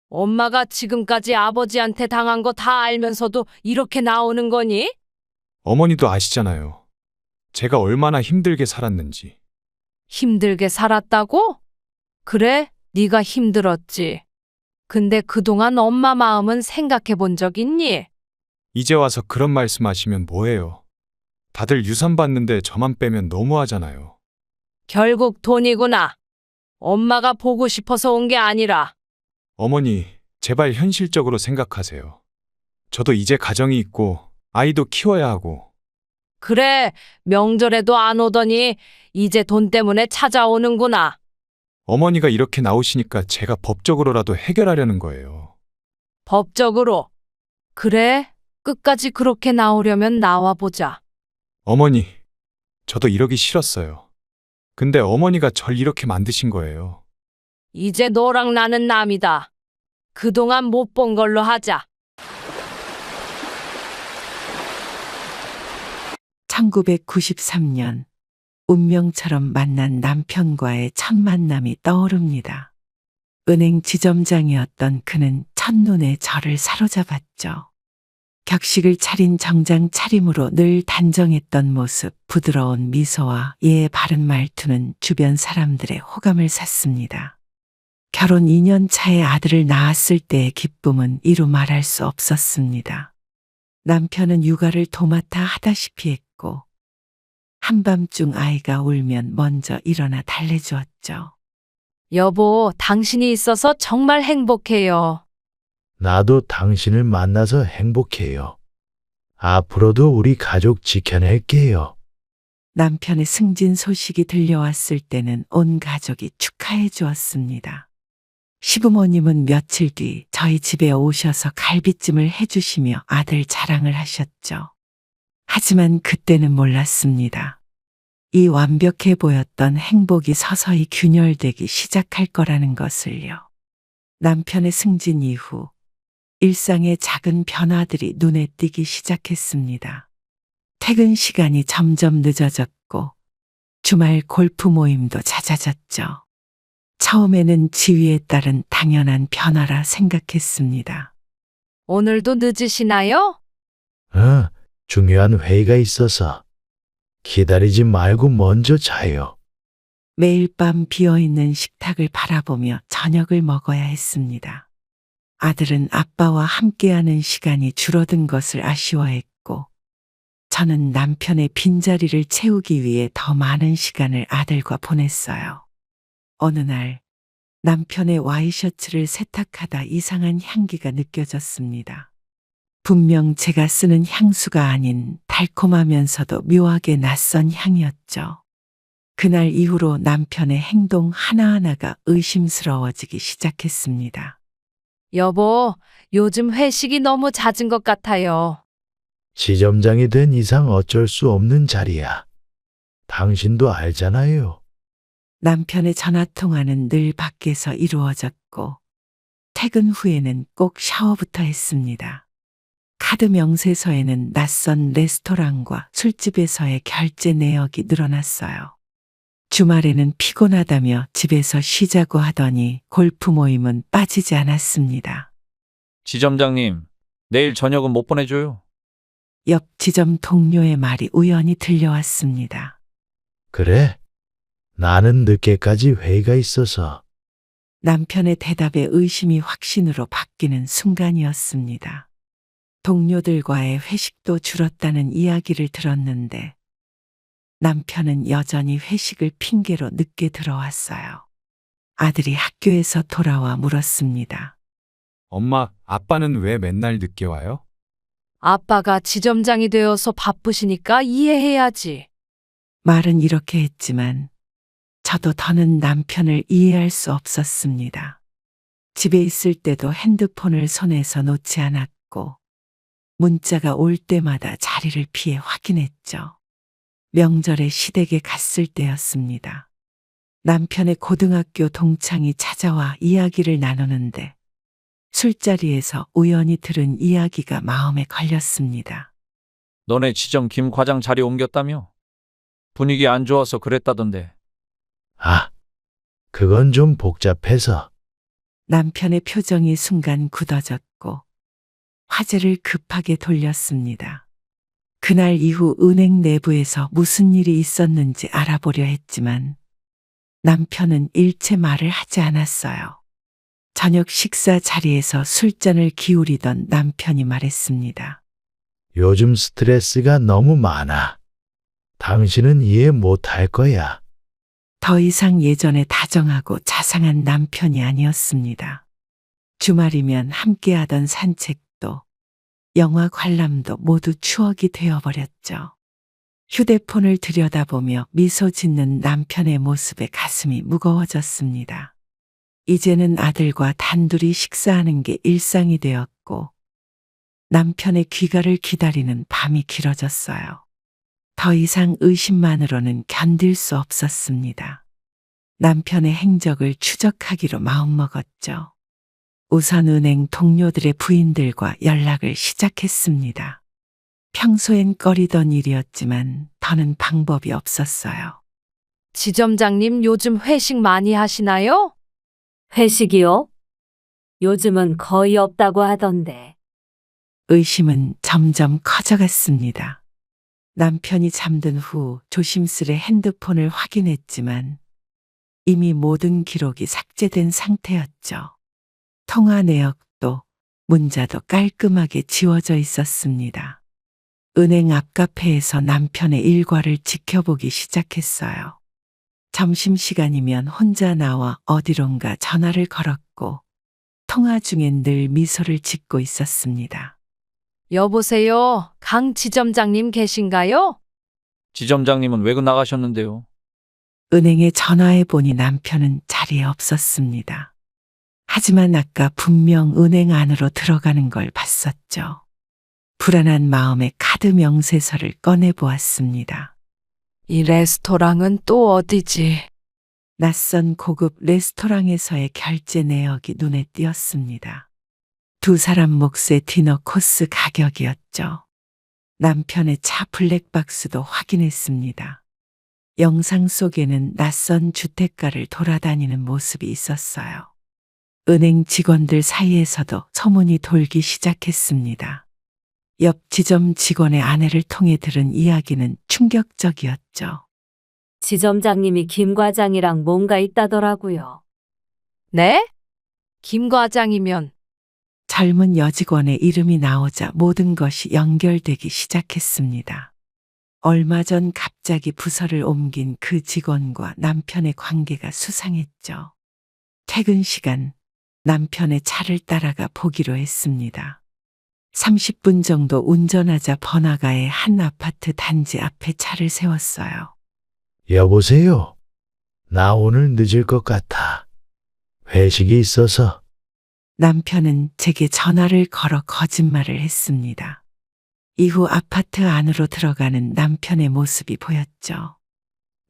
엄마가 지금까지 아버지한테 당한 거 다 알면서도 이렇게 나오는 거니? 어머니도 아시잖아요. 제가 얼마나 힘들게 살았는지. 힘들게 살았다고? 그래, 네가 힘들었지. 근데 그동안 엄마 마음은 생각해 본 적 있니? 이제 와서 그런 말씀하시면 뭐해요? 다들 유산 받는데 저만 빼면 너무하잖아요. 결국 돈이구나. 엄마가 보고 싶어서 온 게 아니라. 어머니, 제발 현실적으로 생각하세요. 저도 이제 가정이 있고 아이도 키워야 하고. 그래, 명절에도 안 오더니 이제 돈 때문에 찾아오는구나. 어머니가 이렇게 나오시니까 제가 법적으로라도 해결하려는 거예요. 법적으로. 그래, 끝까지 그렇게 나오려면 나와보자. 어머니, 저도 이러기 싫었어요. 근데 어머니가 절 이렇게 만드신 거예요. 이제 너랑 나는 남이다. 그동안 못 본 걸로 하자. 1993년 운명처럼 만난 남편과의 첫 만남이 떠오릅니다. 은행 지점장이었던 그는 첫눈에 저를 사로잡았죠. 격식을 차린 정장 차림으로 늘 단정했던 모습, 부드러운 미소와 예의 바른 말투는 주변 사람들의 호감을 샀습니다. 결혼 2년 차에 아들을 낳았을 때의 기쁨은 이루 말할 수 없었습니다. 남편은 육아를 도맡아 하다시피 했고 한밤중 아이가 울면 먼저 일어나 달래주었죠. 여보, 당신이 있어서 정말 행복해요. 나도 당신을 만나서 행복해요. 앞으로도 우리 가족 지켜낼게요. 남편의 승진 소식이 들려왔을 때는 온 가족이 축하해 주었습니다. 시부모님은 며칠 뒤 저희 집에 오셔서 갈비찜을 해주시며 아들 자랑을 하셨죠. 하지만 그때는 몰랐습니다. 이 완벽해 보였던 행복이 서서히 균열되기 시작할 거라는 것을요. 남편의 승진 이후 일상의 작은 변화들이 눈에 띄기 시작했습니다. 퇴근 시간이 점점 늦어졌고 주말 골프 모임도 잦아졌죠. 처음에는 지위에 따른 당연한 변화라 생각했습니다. 오늘도 늦으시나요? 중요한 회의가 있어서 기다리지 말고 먼저 자요. 매일 밤 비어있는 식탁을 바라보며 저녁을 먹어야 했습니다. 아들은 아빠와 함께하는 시간이 줄어든 것을 아쉬워했고 저는 남편의 빈자리를 채우기 위해 더 많은 시간을 아들과 보냈어요. 어느 날 남편의 와이셔츠를 세탁하다 이상한 향기가 느껴졌습니다. 분명 제가 쓰는 향수가 아닌 달콤하면서도 묘하게 낯선 향이었죠. 그날 이후로 남편의 행동 하나하나가 의심스러워지기 시작했습니다. 여보, 요즘 회식이 너무 잦은 것 같아요. 지점장이 된 이상 어쩔 수 없는 자리야. 당신도 알잖아요. 남편의 전화통화는 늘 밖에서 이루어졌고 퇴근 후에는 꼭 샤워부터 했습니다. 카드 명세서에는 낯선 레스토랑과 술집에서의 결제 내역이 늘어났어요. 주말에는 피곤하다며 집에서 쉬자고 하더니 골프 모임은 빠지지 않았습니다. 지점장님, 내일 저녁은 못 보내줘요. 옆 지점 동료의 말이 우연히 들려왔습니다. 그래? 나는 늦게까지 회의가 있어서. 남편의 대답에 의심이 확신으로 바뀌는 순간이었습니다. 동료들과의 회식도 줄었다는 이야기를 들었는데 남편은 여전히 회식을 핑계로 늦게 들어왔어요. 아들이 학교에서 돌아와 물었습니다. 엄마, 아빠는 왜 맨날 늦게 와요? 아빠가 지점장이 되어서 바쁘시니까 이해해야지. 말은 이렇게 했지만 저도 더는 남편을 이해할 수 없었습니다. 집에 있을 때도 핸드폰을 손에서 놓지 않았고 문자가 올 때마다 자리를 피해 확인했죠. 명절에 시댁에 갔을 때였습니다. 남편의 고등학교 동창이 찾아와 이야기를 나누는데 술자리에서 우연히 들은 이야기가 마음에 걸렸습니다. 너네 지점 김 과장 자리 옮겼다며? 분위기 안 좋아서 그랬다던데. 그건 좀 복잡해서. 남편의 표정이 순간 굳어졌고 화제를 급하게 돌렸습니다. 그날 이후 은행 내부에서 무슨 일이 있었는지 알아보려 했지만 남편은 일체 말을 하지 않았어요. 저녁 식사 자리에서 술잔을 기울이던 남편이 말했습니다. 요즘 스트레스가 너무 많아. 당신은 이해 못할 거야. 더 이상 예전에 다정하고 자상한 남편이 아니었습니다. 주말이면 함께하던 산책도, 영화 관람도 모두 추억이 되어버렸죠. 휴대폰을 들여다보며 미소 짓는 남편의 모습에 가슴이 무거워졌습니다. 이제는 아들과 단둘이 식사하는 게 일상이 되었고 남편의 귀가를 기다리는 밤이 길어졌어요. 더 이상 의심만으로는 견딜 수 없었습니다. 남편의 행적을 추적하기로 마음먹었죠. 우선 은행 동료들의 부인들과 연락을 시작했습니다. 평소엔 꺼리던 일이었지만 더는 방법이 없었어요. 지점장님 요즘 회식 많이 하시나요? 회식이요? 요즘은 거의 없다고 하던데. 의심은 점점 커져갔습니다. 남편이 잠든 후 조심스레 핸드폰을 확인했지만 이미 모든 기록이 삭제된 상태였죠. 통화 내역도 문자도 깔끔하게 지워져 있었습니다. 은행 앞 카페에서 남편의 일과를 지켜보기 시작했어요. 점심시간이면 혼자 나와 어디론가 전화를 걸었고 통화 중엔 늘 미소를 짓고 있었습니다. 여보세요. 강 지점장님 계신가요? 지점장님은 외근 나가셨는데요. 은행에 전화해보니 남편은 자리에 없었습니다. 하지만 아까 분명 은행 안으로 들어가는 걸 봤었죠. 불안한 마음에 카드 명세서를 꺼내보았습니다. 이 레스토랑은 또 어디지? 낯선 고급 레스토랑에서의 결제 내역이 눈에 띄었습니다. 두 사람 몫의 디너 코스 가격이었죠. 남편의 차 블랙박스도 확인했습니다. 영상 속에는 낯선 주택가를 돌아다니는 모습이 있었어요. 은행 직원들 사이에서도 소문이 돌기 시작했습니다. 옆 지점 직원의 아내를 통해 들은 이야기는 충격적이었죠. 지점장님이 김 과장이랑 뭔가 있다더라고요. 네? 김 과장이면 젊은 여직원의 이름이 나오자 모든 것이 연결되기 시작했습니다. 얼마 전 갑자기 부서를 옮긴 그 직원과 남편의 관계가 수상했죠. 퇴근 시간 남편의 차를 따라가 보기로 했습니다. 30분 정도 운전하자 번화가의 한 아파트 단지 앞에 차를 세웠어요. 여보세요. 나 오늘 늦을 것 같아. 회식이 있어서. 남편은 제게 전화를 걸어 거짓말을 했습니다. 이후 아파트 안으로 들어가는 남편의 모습이 보였죠.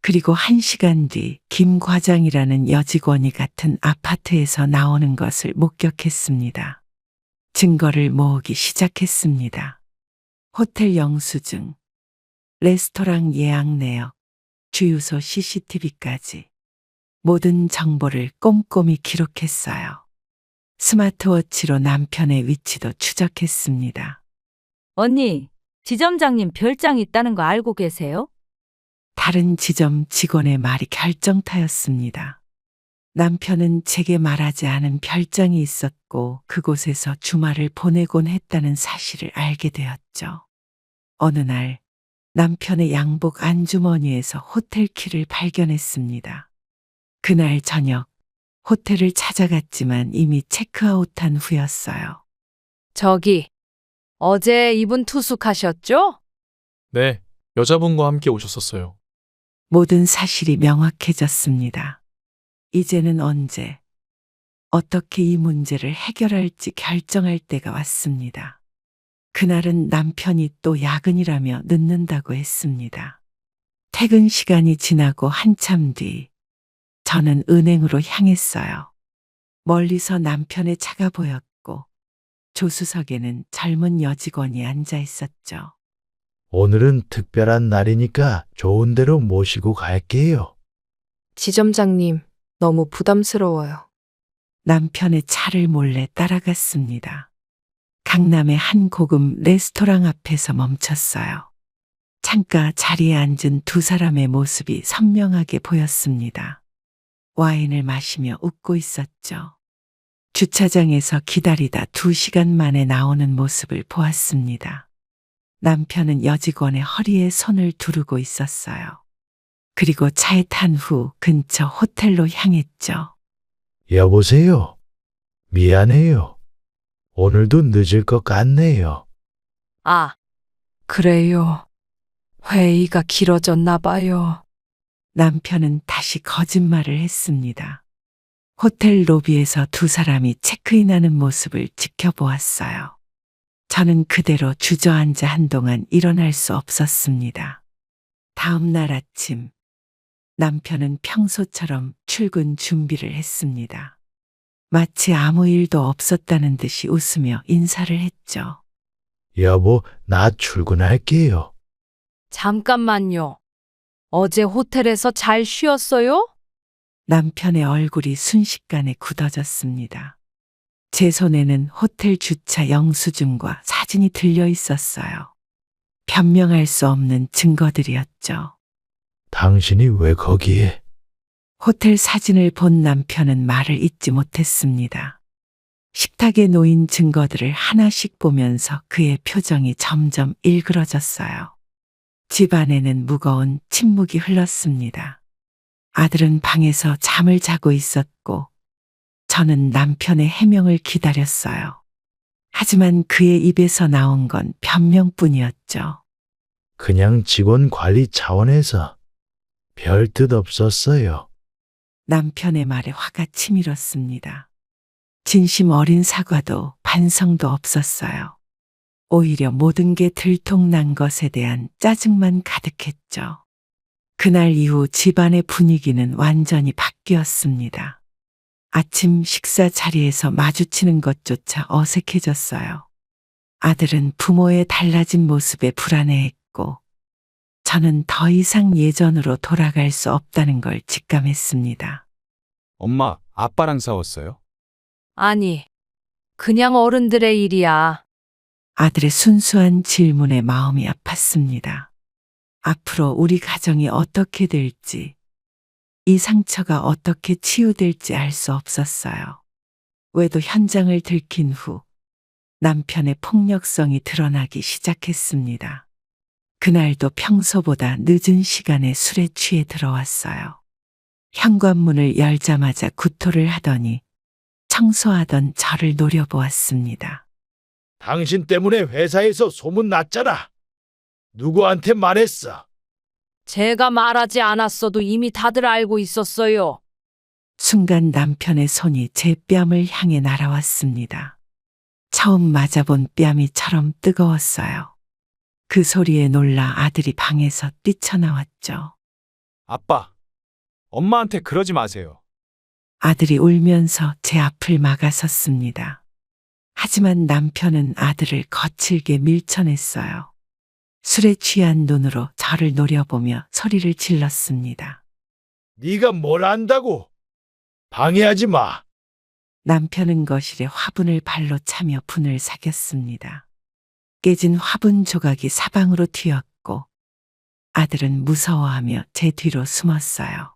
그리고 1시간 뒤 김 과장이라는 여직원이 같은 아파트에서 나오는 것을 목격했습니다. 증거를 모으기 시작했습니다. 호텔 영수증, 레스토랑 예약 내역, 주유소 CCTV까지 모든 정보를 꼼꼼히 기록했어요. 스마트워치로 남편의 위치도 추적했습니다. 언니, 지점장님 별장 있다는 거 알고 계세요? 다른 지점 직원의 말이 결정타였습니다. 남편은 제게 말하지 않은 별장이 있었고 그곳에서 주말을 보내곤 했다는 사실을 알게 되었죠. 어느 날 남편의 양복 안주머니에서 호텔 키를 발견했습니다. 그날 저녁 호텔을 찾아갔지만 이미 체크아웃한 후였어요. 저기 어제 이분 투숙하셨죠? 네, 여자분과 함께 오셨었어요. 모든 사실이 명확해졌습니다. 이제는 언제, 어떻게 이 문제를 해결할지 결정할 때가 왔습니다. 그날은 남편이 또 야근이라며 늦는다고 했습니다. 퇴근 시간이 지나고 한참 뒤, 저는 은행으로 향했어요. 멀리서 남편의 차가 보였고, 조수석에는 젊은 여직원이 앉아 있었죠. 오늘은 특별한 날이니까 좋은 데로 모시고 갈게요. 지점장님, 너무 부담스러워요. 남편의 차를 몰래 따라갔습니다. 강남의 한 고급 레스토랑 앞에서 멈췄어요. 창가 자리에 앉은 두 사람의 모습이 선명하게 보였습니다. 와인을 마시며 웃고 있었죠. 주차장에서 기다리다 2시간 만에 나오는 모습을 보았습니다. 남편은 여직원의 허리에 손을 두르고 있었어요. 그리고 차에 탄 후 근처 호텔로 향했죠. 여보세요. 미안해요. 오늘도 늦을 것 같네요. 아, 그래요. 회의가 길어졌나 봐요. 남편은 다시 거짓말을 했습니다. 호텔 로비에서 두 사람이 체크인하는 모습을 지켜보았어요. 저는 그대로 주저앉아 한동안 일어날 수 없었습니다. 다음 날 아침, 남편은 평소처럼 출근 준비를 했습니다. 마치 아무 일도 없었다는 듯이 웃으며 인사를 했죠. 여보, 나 출근할게요. 잠깐만요. 어제 호텔에서 잘 쉬었어요? 남편의 얼굴이 순식간에 굳어졌습니다. 제 손에는 호텔 주차 영수증과 사진이 들려 있었어요. 변명할 수 없는 증거들이었죠. 당신이 왜 거기에? 호텔 사진을 본 남편은 말을 잇지 못했습니다. 식탁에 놓인 증거들을 하나씩 보면서 그의 표정이 점점 일그러졌어요. 집 안에는 무거운 침묵이 흘렀습니다. 아들은 방에서 잠을 자고 있었고, 저는 남편의 해명을 기다렸어요. 하지만 그의 입에서 나온 건 변명뿐이었죠. 그냥 직원 관리 차원에서 별 뜻 없었어요. 남편의 말에 화가 치밀었습니다. 진심 어린 사과도 반성도 없었어요. 오히려 모든 게 들통난 것에 대한 짜증만 가득했죠. 그날 이후 집안의 분위기는 완전히 바뀌었습니다. 아침 식사 자리에서 마주치는 것조차 어색해졌어요. 아들은 부모의 달라진 모습에 불안해했고, 저는 더 이상 예전으로 돌아갈 수 없다는 걸 직감했습니다. 엄마, 아빠랑 싸웠어요? 아니, 그냥 어른들의 일이야. 아들의 순수한 질문에 마음이 아팠습니다. 앞으로 우리 가정이 어떻게 될지, 이 상처가 어떻게 치유될지 알 수 없었어요. 외도 현장을 들킨 후 남편의 폭력성이 드러나기 시작했습니다. 그날도 평소보다 늦은 시간에 술에 취해 들어왔어요. 현관문을 열자마자 구토를 하더니 청소하던 저를 노려보았습니다. 당신 때문에 회사에서 소문 났잖아. 누구한테 말했어? 제가 말하지 않았어도 이미 다들 알고 있었어요. 순간 남편의 손이 제 뺨을 향해 날아왔습니다. 처음 맞아본 뺨이처럼 뜨거웠어요. 그 소리에 놀라 아들이 방에서 뛰쳐나왔죠. 아빠, 엄마한테 그러지 마세요. 아들이 울면서 제 앞을 막아섰습니다. 하지만 남편은 아들을 거칠게 밀쳐냈어요. 술에 취한 눈으로 저를 노려보며 소리를 질렀습니다. 네가 뭘 안다고? 방해하지 마. 남편은 거실에 화분을 발로 차며 분을 사겼습니다. 깨진 화분 조각이 사방으로 튀었고 아들은 무서워하며 제 뒤로 숨었어요.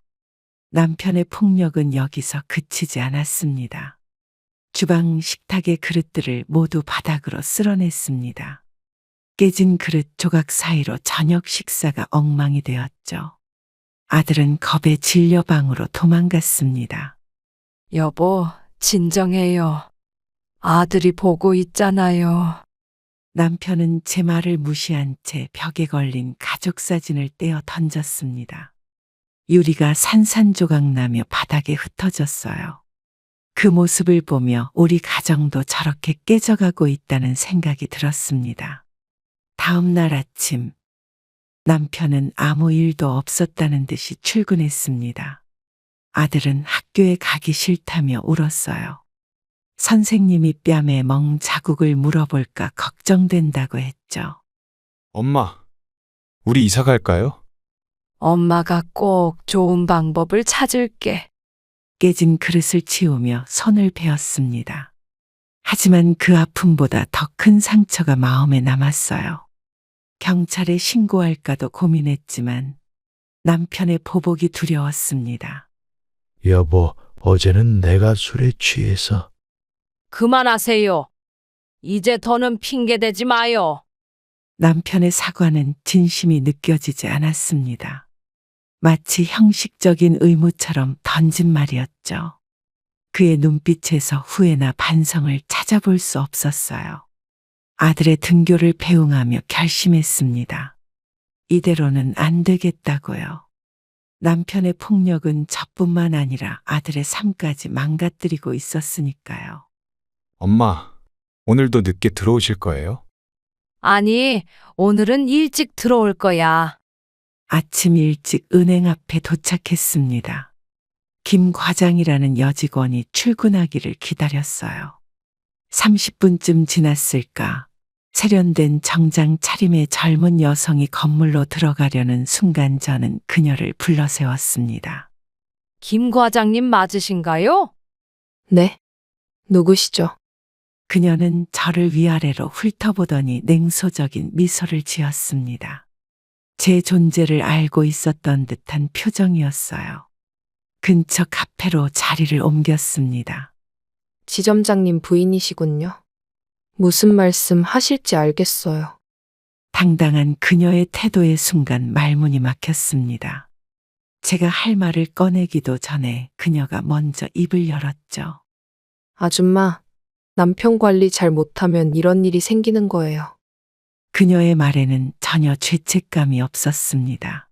남편의 폭력은 여기서 그치지 않았습니다. 주방 식탁의 그릇들을 모두 바닥으로 쓸어냈습니다. 깨진 그릇 조각 사이로 저녁 식사가 엉망이 되었죠. 아들은 겁에 질려 방으로 도망갔습니다. 여보, 진정해요. 아들이 보고 있잖아요. 남편은 제 말을 무시한 채 벽에 걸린 가족 사진을 떼어 던졌습니다. 유리가 산산조각나며 바닥에 흩어졌어요. 그 모습을 보며 우리 가정도 저렇게 깨져가고 있다는 생각이 들었습니다. 다음 날 아침, 남편은 아무 일도 없었다는 듯이 출근했습니다. 아들은 학교에 가기 싫다며 울었어요. 선생님이 뺨에 멍 자국을 물어볼까 걱정된다고 했죠. 엄마, 우리 이사 갈까요? 엄마가 꼭 좋은 방법을 찾을게. 깨진 그릇을 치우며 손을 베었습니다. 하지만 그 아픔보다 더 큰 상처가 마음에 남았어요. 경찰에 신고할까도 고민했지만 남편의 보복이 두려웠습니다. 여보, 어제는 내가 술에 취해서. 그만하세요. 이제 더는 핑계대지 마요. 남편의 사과는 진심이 느껴지지 않았습니다. 마치 형식적인 의무처럼 던진 말이었죠. 그의 눈빛에서 후회나 반성을 찾아볼 수 없었어요. 아들의 등교를 배웅하며 결심했습니다. 이대로는 안 되겠다고요. 남편의 폭력은 저뿐만 아니라 아들의 삶까지 망가뜨리고 있었으니까요. 엄마, 오늘도 늦게 들어오실 거예요? 아니, 오늘은 일찍 들어올 거야. 아침 일찍 은행 앞에 도착했습니다. 김 과장이라는 여직원이 출근하기를 기다렸어요. 30분쯤 지났을까? 세련된 정장 차림의 젊은 여성이 건물로 들어가려는 순간 저는 그녀를 불러세웠습니다. 김 과장님 맞으신가요? 네. 누구시죠? 그녀는 저를 위아래로 훑어보더니 냉소적인 미소를 지었습니다. 제 존재를 알고 있었던 듯한 표정이었어요. 근처 카페로 자리를 옮겼습니다. 지점장님 부인이시군요. 무슨 말씀 하실지 알겠어요. 당당한 그녀의 태도의 순간 말문이 막혔습니다. 제가 할 말을 꺼내기도 전에 그녀가 먼저 입을 열었죠. 아줌마, 남편 관리 잘 못하면 이런 일이 생기는 거예요. 그녀의 말에는 전혀 죄책감이 없었습니다.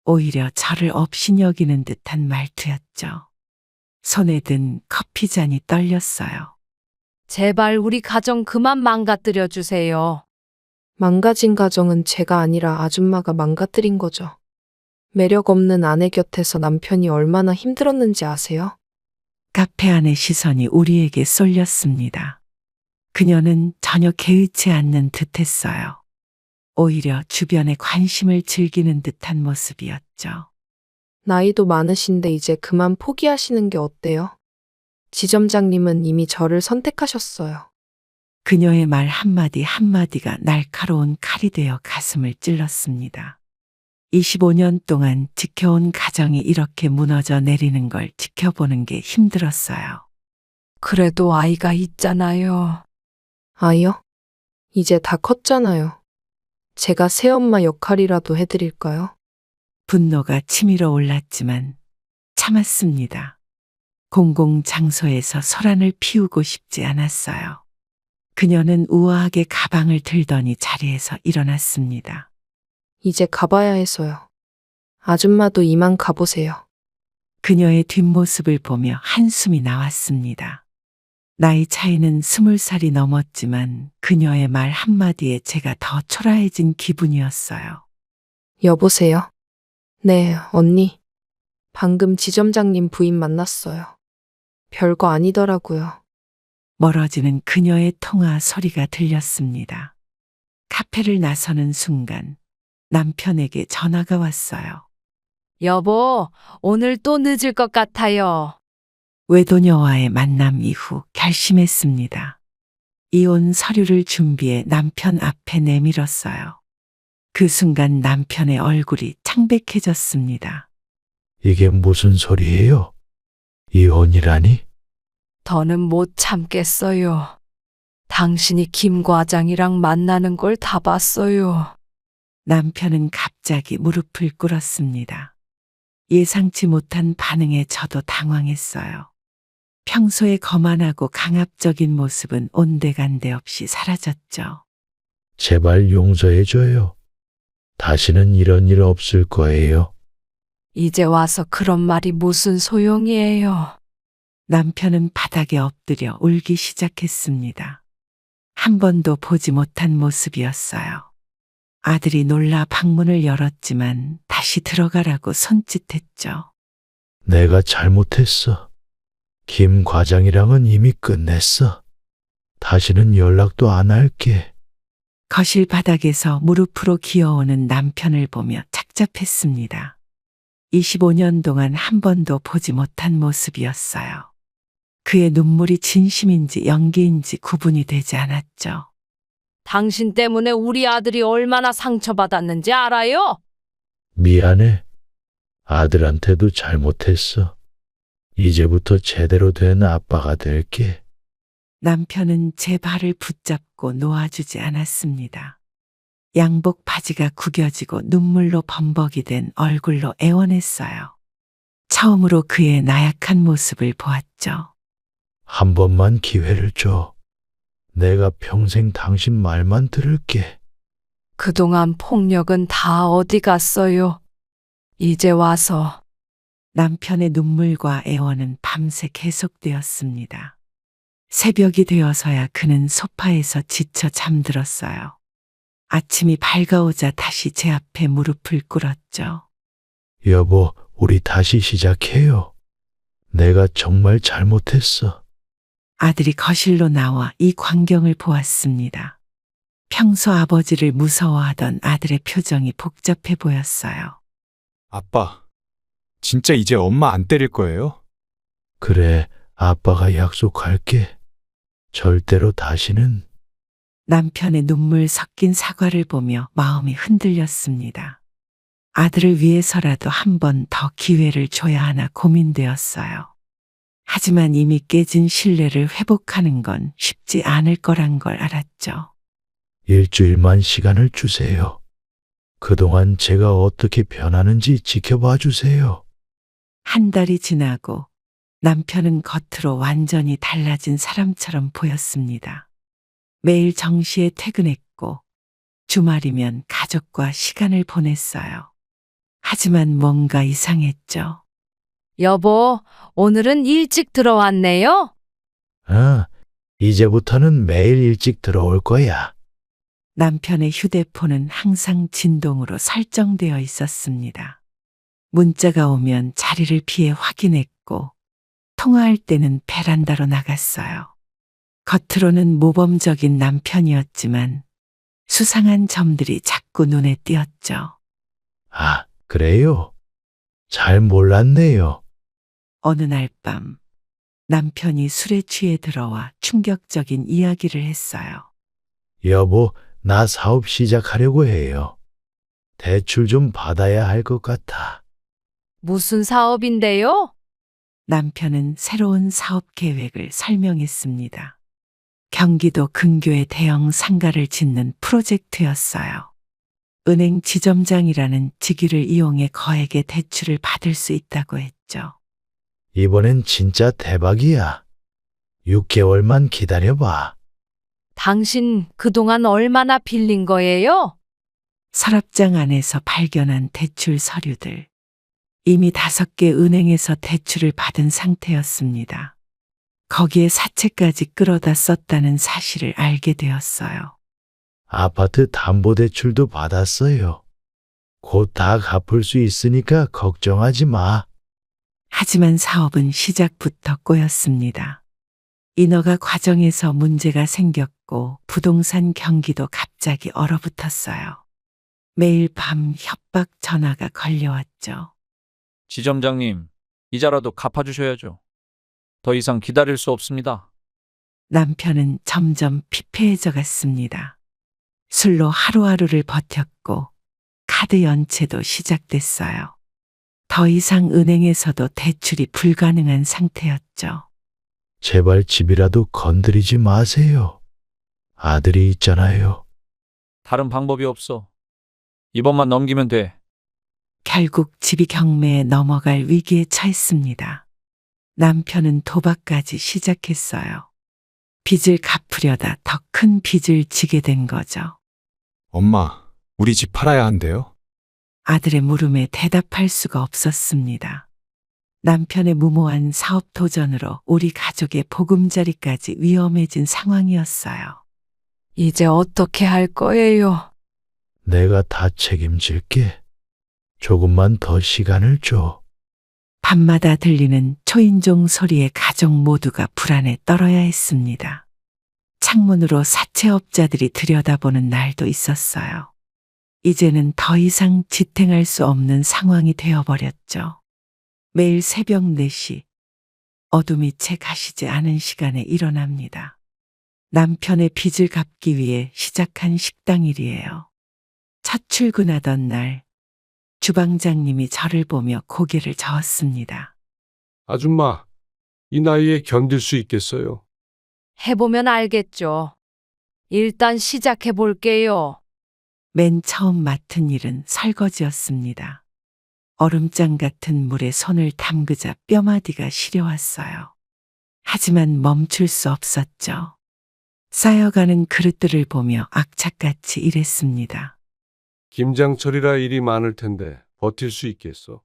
오히려 저를 업신여기는 듯한 말투였죠. 손에 든 커피잔이 떨렸어요. 제발 우리 가정 그만 망가뜨려 주세요. 망가진 가정은 제가 아니라 아줌마가 망가뜨린 거죠. 매력 없는 아내 곁에서 남편이 얼마나 힘들었는지 아세요? 카페 안의 시선이 우리에게 쏠렸습니다. 그녀는 전혀 개의치 않는 듯했어요. 오히려 주변의 관심을 즐기는 듯한 모습이었죠. 나이도 많으신데 이제 그만 포기하시는 게 어때요? 지점장님은 이미 저를 선택하셨어요. 그녀의 말 한마디 한마디가 날카로운 칼이 되어 가슴을 찔렀습니다. 25년 동안 지켜온 가정이 이렇게 무너져 내리는 걸 지켜보는 게 힘들었어요. 그래도 아이가 있잖아요. 아이요? 이제 다 컸잖아요. 제가 새엄마 역할이라도 해드릴까요? 분노가 치밀어 올랐지만 참았습니다. 공공장소에서 소란을 피우고 싶지 않았어요. 그녀는 우아하게 가방을 들더니 자리에서 일어났습니다. 이제 가봐야 해서요. 아줌마도 이만 가보세요. 그녀의 뒷모습을 보며 한숨이 나왔습니다. 나이 차이는 20살이 넘었지만 그녀의 말 한마디에 제가 더 초라해진 기분이었어요. 여보세요? 네, 언니. 방금 지점장님 부인 만났어요. 별거 아니더라고요. 멀어지는 그녀의 통화 소리가 들렸습니다. 카페를 나서는 순간 남편에게 전화가 왔어요. 여보, 오늘 또 늦을 것 같아요. 외도녀와의 만남 이후 결심했습니다. 이혼 서류를 준비해 남편 앞에 내밀었어요. 그 순간 남편의 얼굴이 창백해졌습니다. 이게 무슨 소리예요? 이혼이라니? 더는 못 참겠어요. 당신이 김 과장이랑 만나는 걸 다 봤어요. 남편은 갑자기 무릎을 꿇었습니다. 예상치 못한 반응에 저도 당황했어요. 평소에 거만하고 강압적인 모습은 온데간데 없이 사라졌죠. 제발 용서해줘요. 다시는 이런 일 없을 거예요. 이제 와서 그런 말이 무슨 소용이에요. 남편은 바닥에 엎드려 울기 시작했습니다. 한 번도 보지 못한 모습이었어요. 아들이 놀라 방문을 열었지만 다시 들어가라고 손짓했죠. 내가 잘못했어. 김 과장이랑은 이미 끝냈어. 다시는 연락도 안 할게. 거실 바닥에서 무릎으로 기어오는 남편을 보며 착잡했습니다. 25년 동안 한 번도 보지 못한 모습이었어요. 그의 눈물이 진심인지 연기인지 구분이 되지 않았죠. 당신 때문에 우리 아들이 얼마나 상처받았는지 알아요? 미안해. 아들한테도 잘못했어. 이제부터 제대로 된 아빠가 될게. 남편은 제 발을 붙잡고 놓아주지 않았습니다. 양복 바지가 구겨지고 눈물로 범벅이 된 얼굴로 애원했어요. 처음으로 그의 나약한 모습을 보았죠. 한 번만 기회를 줘. 내가 평생 당신 말만 들을게. 그동안 폭력은 다 어디 갔어요? 이제 와서 남편의 눈물과 애원은 밤새 계속되었습니다. 새벽이 되어서야 그는 소파에서 지쳐 잠들었어요. 아침이 밝아오자 다시 제 앞에 무릎을 꿇었죠. 여보, 우리 다시 시작해요. 내가 정말 잘못했어. 아들이 거실로 나와 이 광경을 보았습니다. 평소 아버지를 무서워하던 아들의 표정이 복잡해 보였어요. 아빠, 진짜 이제 엄마 안 때릴 거예요? 그래, 아빠가 약속할게. 절대로 다시는. 남편의 눈물 섞인 사과를 보며 마음이 흔들렸습니다. 아들을 위해서라도 한 번 더 기회를 줘야 하나 고민되었어요. 하지만 이미 깨진 신뢰를 회복하는 건 쉽지 않을 거란 걸 알았죠. 일주일만 시간을 주세요. 그동안 제가 어떻게 변하는지 지켜봐 주세요. 한 달이 지나고 남편은 겉으로 완전히 달라진 사람처럼 보였습니다. 매일 정시에 퇴근했고 주말이면 가족과 시간을 보냈어요. 하지만 뭔가 이상했죠. 여보, 오늘은 일찍 들어왔네요? 이제부터는 매일 일찍 들어올 거야. 남편의 휴대폰은 항상 진동으로 설정되어 있었습니다. 문자가 오면 자리를 피해 확인했고 통화할 때는 베란다로 나갔어요. 겉으로는 모범적인 남편이었지만 수상한 점들이 자꾸 눈에 띄었죠. 아, 그래요? 잘 몰랐네요. 어느 날 밤 남편이 술에 취해 들어와 충격적인 이야기를 했어요. 여보, 나 사업 시작하려고 해요. 대출 좀 받아야 할 것 같아. 무슨 사업인데요? 남편은 새로운 사업 계획을 설명했습니다. 경기도 근교에 대형 상가를 짓는 프로젝트였어요. 은행 지점장이라는 직위를 이용해 거액의 대출을 받을 수 있다고 했죠. 이번엔 진짜 대박이야. 6개월만 기다려봐. 당신 그동안 얼마나 빌린 거예요? 서랍장 안에서 발견한 대출 서류들. 이미 5개 은행에서 대출을 받은 상태였습니다. 거기에 사채까지 끌어다 썼다는 사실을 알게 되었어요. 아파트 담보대출도 받았어요. 곧 다 갚을 수 있으니까 걱정하지 마. 하지만 사업은 시작부터 꼬였습니다. 인허가 과정에서 문제가 생겼고 부동산 경기도 갑자기 얼어붙었어요. 매일 밤 협박 전화가 걸려왔죠. 지점장님, 이자라도 갚아주셔야죠. 더 이상 기다릴 수 없습니다. 남편은 점점 피폐해져 갔습니다. 술로 하루하루를 버텼고 카드 연체도 시작됐어요. 더 이상 은행에서도 대출이 불가능한 상태였죠. 제발 집이라도 건드리지 마세요. 아들이 있잖아요. 다른 방법이 없어. 이번만 넘기면 돼. 결국 집이 경매에 넘어갈 위기에 처했습니다. 남편은 도박까지 시작했어요. 빚을 갚으려다 더 큰 빚을 지게 된 거죠. 엄마, 우리 집 팔아야 한대요? 아들의 물음에 대답할 수가 없었습니다. 남편의 무모한 사업 도전으로 우리 가족의 보금자리까지 위험해진 상황이었어요. 이제 어떻게 할 거예요? 내가 다 책임질게. 조금만 더 시간을 줘. 밤마다 들리는 초인종 소리에 가족 모두가 불안에 떨어야 했습니다. 창문으로 사채업자들이 들여다보는 날도 있었어요. 이제는 더 이상 지탱할 수 없는 상황이 되어버렸죠. 매일 새벽 4시, 어둠이 채 가시지 않은 시간에 일어납니다. 남편의 빚을 갚기 위해 시작한 식당 일이에요. 첫 출근하던 날, 주방장님이 저를 보며 고개를 저었습니다. 아줌마, 이 나이에 견딜 수 있겠어요? 해보면 알겠죠. 일단 시작해 볼게요. 맨 처음 맡은 일은 설거지였습니다. 얼음장 같은 물에 손을 담그자 뼈마디가 시려왔어요. 하지만 멈출 수 없었죠. 쌓여가는 그릇들을 보며 악착같이 일했습니다. 김장철이라 일이 많을 텐데 버틸 수 있겠어?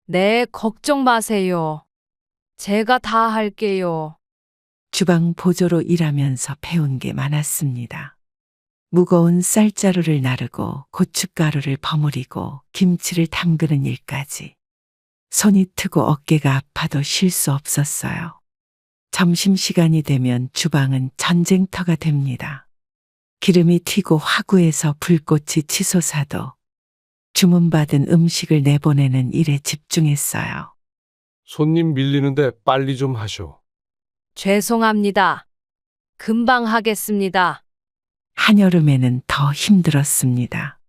네, 걱정 마세요. 제가 다 할게요. 주방 보조로 일하면서 배운 게 많았습니다. 무거운 쌀자루를 나르고 고춧가루를 버무리고 김치를 담그는 일까지. 손이 트고 어깨가 아파도 쉴 수 없었어요. 점심시간이 되면 주방은 전쟁터가 됩니다. 기름이 튀고 화구에서 불꽃이 치솟아도 주문받은 음식을 내보내는 일에 집중했어요. 손님 밀리는데 빨리 좀 하쇼. 죄송합니다. 금방 하겠습니다. 한여름에는 더 힘들었습니다.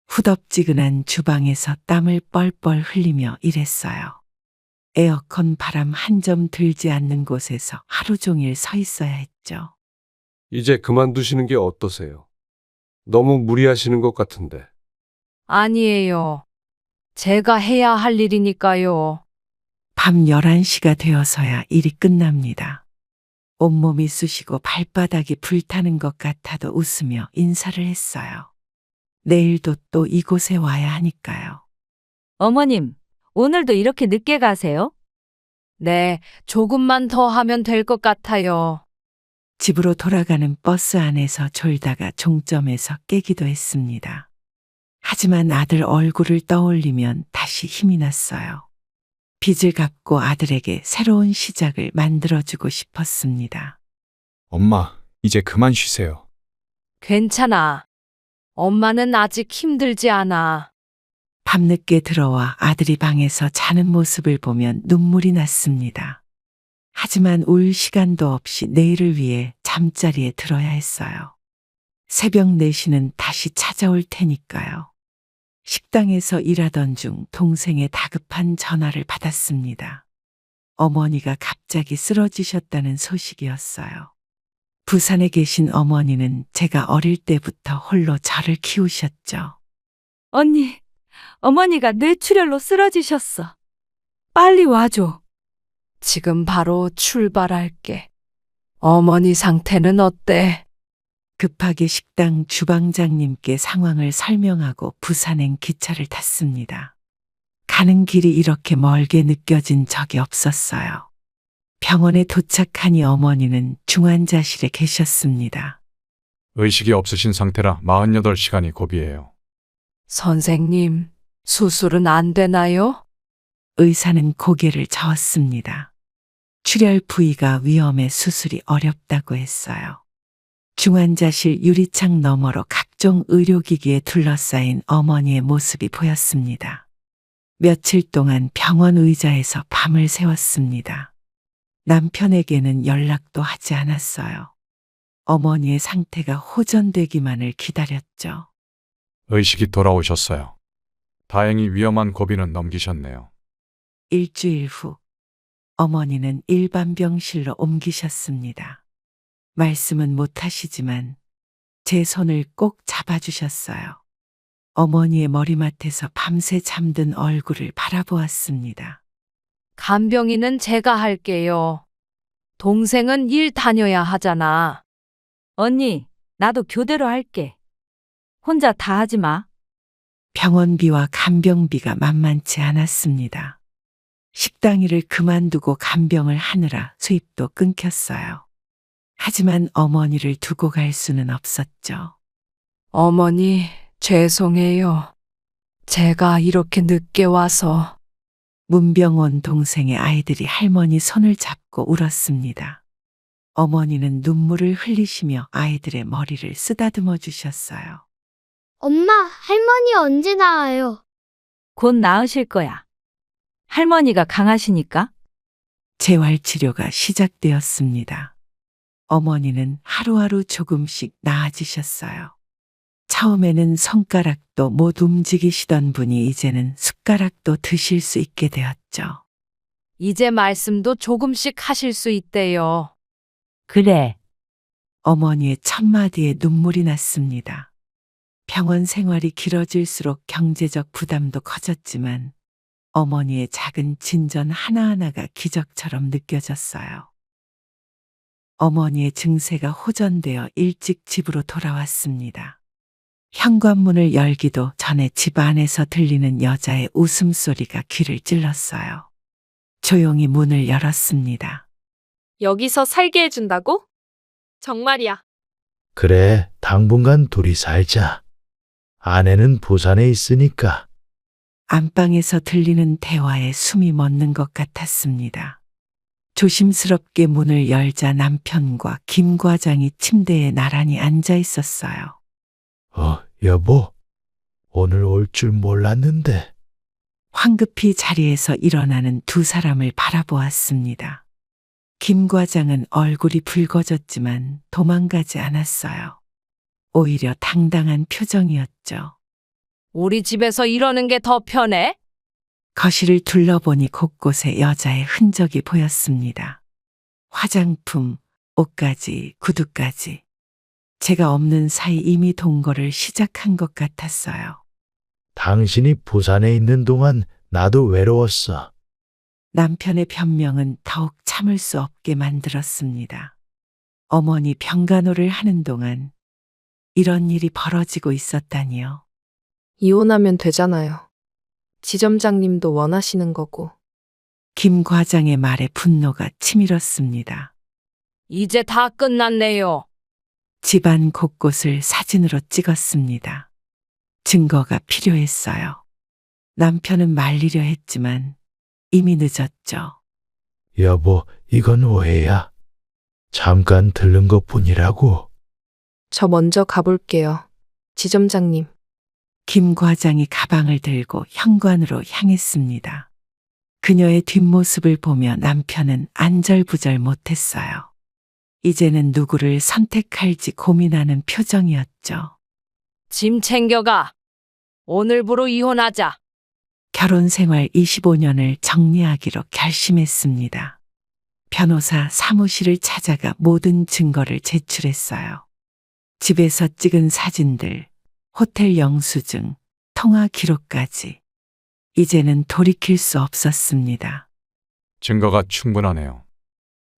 후덥지근한 주방에서 땀을 뻘뻘 흘리며 일했어요. 에어컨 바람 한 점 들지 않는 곳에서 하루 종일 서 있어야 했죠. 이제 그만두시는 게 어떠세요? 너무 무리하시는 것 같은데. 아니에요. 제가 해야 할 일이니까요. 밤 11시가 되어서야 일이 끝납니다. 온몸이 쑤시고 발바닥이 불타는 것 같아도 웃으며 인사를 했어요. 내일도 또 이곳에 와야 하니까요. 어머님, 오늘도 이렇게 늦게 가세요? 네, 조금만 더 하면 될 것 같아요. 집으로 돌아가는 버스 안에서 졸다가 종점에서 깨기도 했습니다. 하지만 아들 얼굴을 떠올리면 다시 힘이 났어요. 빚을 갚고 아들에게 새로운 시작을 만들어주고 싶었습니다. 엄마, 이제 그만 쉬세요. 괜찮아. 엄마는 아직 힘들지 않아. 밤늦게 들어와 아들이 방에서 자는 모습을 보면 눈물이 났습니다. 하지만 울 시간도 없이 내일을 위해 잠자리에 들어야 했어요. 새벽 4시는 다시 찾아올 테니까요. 식당에서 일하던 중 동생의 다급한 전화를 받았습니다. 어머니가 갑자기 쓰러지셨다는 소식이었어요. 부산에 계신 어머니는 제가 어릴 때부터 홀로 저를 키우셨죠. 언니, 어머니가 뇌출혈로 쓰러지셨어. 빨리 와줘. 지금 바로 출발할게. 어머니 상태는 어때? 급하게 식당 주방장님께 상황을 설명하고 부산행 기차를 탔습니다. 가는 길이 이렇게 멀게 느껴진 적이 없었어요. 병원에 도착하니 어머니는 중환자실에 계셨습니다. 의식이 없으신 상태라 48시간이 고비예요. 선생님, 수술은 안 되나요? 의사는 고개를 저었습니다. 출혈 부위가 위험해 수술이 어렵다고 했어요. 중환자실 유리창 너머로 각종 의료기기에 둘러싸인 어머니의 모습이 보였습니다. 며칠 동안 병원 의자에서 밤을 새웠습니다. 남편에게는 연락도 하지 않았어요. 어머니의 상태가 호전되기만을 기다렸죠. 의식이 돌아오셨어요. 다행히 위험한 고비는 넘기셨네요. 일주일 후 어머니는 일반 병실로 옮기셨습니다. 말씀은 못하시지만 제 손을 꼭 잡아주셨어요. 어머니의 머리맡에서 밤새 잠든 얼굴을 바라보았습니다. 간병인은 제가 할게요. 동생은 일 다녀야 하잖아. 언니, 나도 교대로 할게. 혼자 다 하지 마. 병원비와 간병비가 만만치 않았습니다. 식당 일을 그만두고 간병을 하느라 수입도 끊겼어요. 하지만 어머니를 두고 갈 수는 없었죠. 어머니, 죄송해요. 제가 이렇게 늦게 와서. 문병원 동생의 아이들이 할머니 손을 잡고 울었습니다. 어머니는 눈물을 흘리시며 아이들의 머리를 쓰다듬어 주셨어요. 엄마, 할머니 언제 나와요? 곧 나으실 거야. 할머니가 강하시니까. 재활 치료가 시작되었습니다. 어머니는 하루하루 조금씩 나아지셨어요. 처음에는 손가락도 못 움직이시던 분이 이제는 숟가락도 드실 수 있게 되었죠. 이제 말씀도 조금씩 하실 수 있대요. 그래. 어머니의 첫마디에 눈물이 났습니다. 병원 생활이 길어질수록 경제적 부담도 커졌지만 어머니의 작은 진전 하나하나가 기적처럼 느껴졌어요. 어머니의 증세가 호전되어 일찍 집으로 돌아왔습니다. 현관문을 열기도 전에 집 안에서 들리는 여자의 웃음소리가 귀를 찔렀어요. 조용히 문을 열었습니다. 여기서 살게 해준다고? 정말이야. 그래, 당분간 둘이 살자. 아내는 부산에 있으니까. 안방에서 들리는 대화에 숨이 멎는 것 같았습니다. 조심스럽게 문을 열자 남편과 김 과장이 침대에 나란히 앉아 있었어요. 여보. 오늘 올 줄 몰랐는데. 황급히 자리에서 일어나는 두 사람을 바라보았습니다. 김 과장은 얼굴이 붉어졌지만 도망가지 않았어요. 오히려 당당한 표정이었죠. 우리 집에서 이러는 게 더 편해? 거실을 둘러보니 곳곳에 여자의 흔적이 보였습니다. 화장품, 옷까지, 구두까지. 제가 없는 사이 이미 동거를 시작한 것 같았어요. 당신이 부산에 있는 동안 나도 외로웠어. 남편의 변명은 더욱 참을 수 없게 만들었습니다. 어머니 병간호를 하는 동안 이런 일이 벌어지고 있었다니요. 이혼하면 되잖아요. 지점장님도 원하시는 거고. 김 과장의 말에 분노가 치밀었습니다. 이제 다 끝났네요. 집안 곳곳을 사진으로 찍었습니다. 증거가 필요했어요. 남편은 말리려 했지만 이미 늦었죠. 여보, 이건 오해야. 잠깐 들른 것 뿐이라고. 저 먼저 가볼게요. 지점장님. 김 과장이 가방을 들고 현관으로 향했습니다. 그녀의 뒷모습을 보며 남편은 안절부절 못했어요. 이제는 누구를 선택할지 고민하는 표정이었죠. 짐 챙겨가. 오늘부로 이혼하자. 결혼 생활 25년을 정리하기로 결심했습니다. 변호사 사무실을 찾아가 모든 증거를 제출했어요. 집에서 찍은 사진들, 호텔 영수증, 통화 기록까지. 이제는 돌이킬 수 없었습니다. 증거가 충분하네요.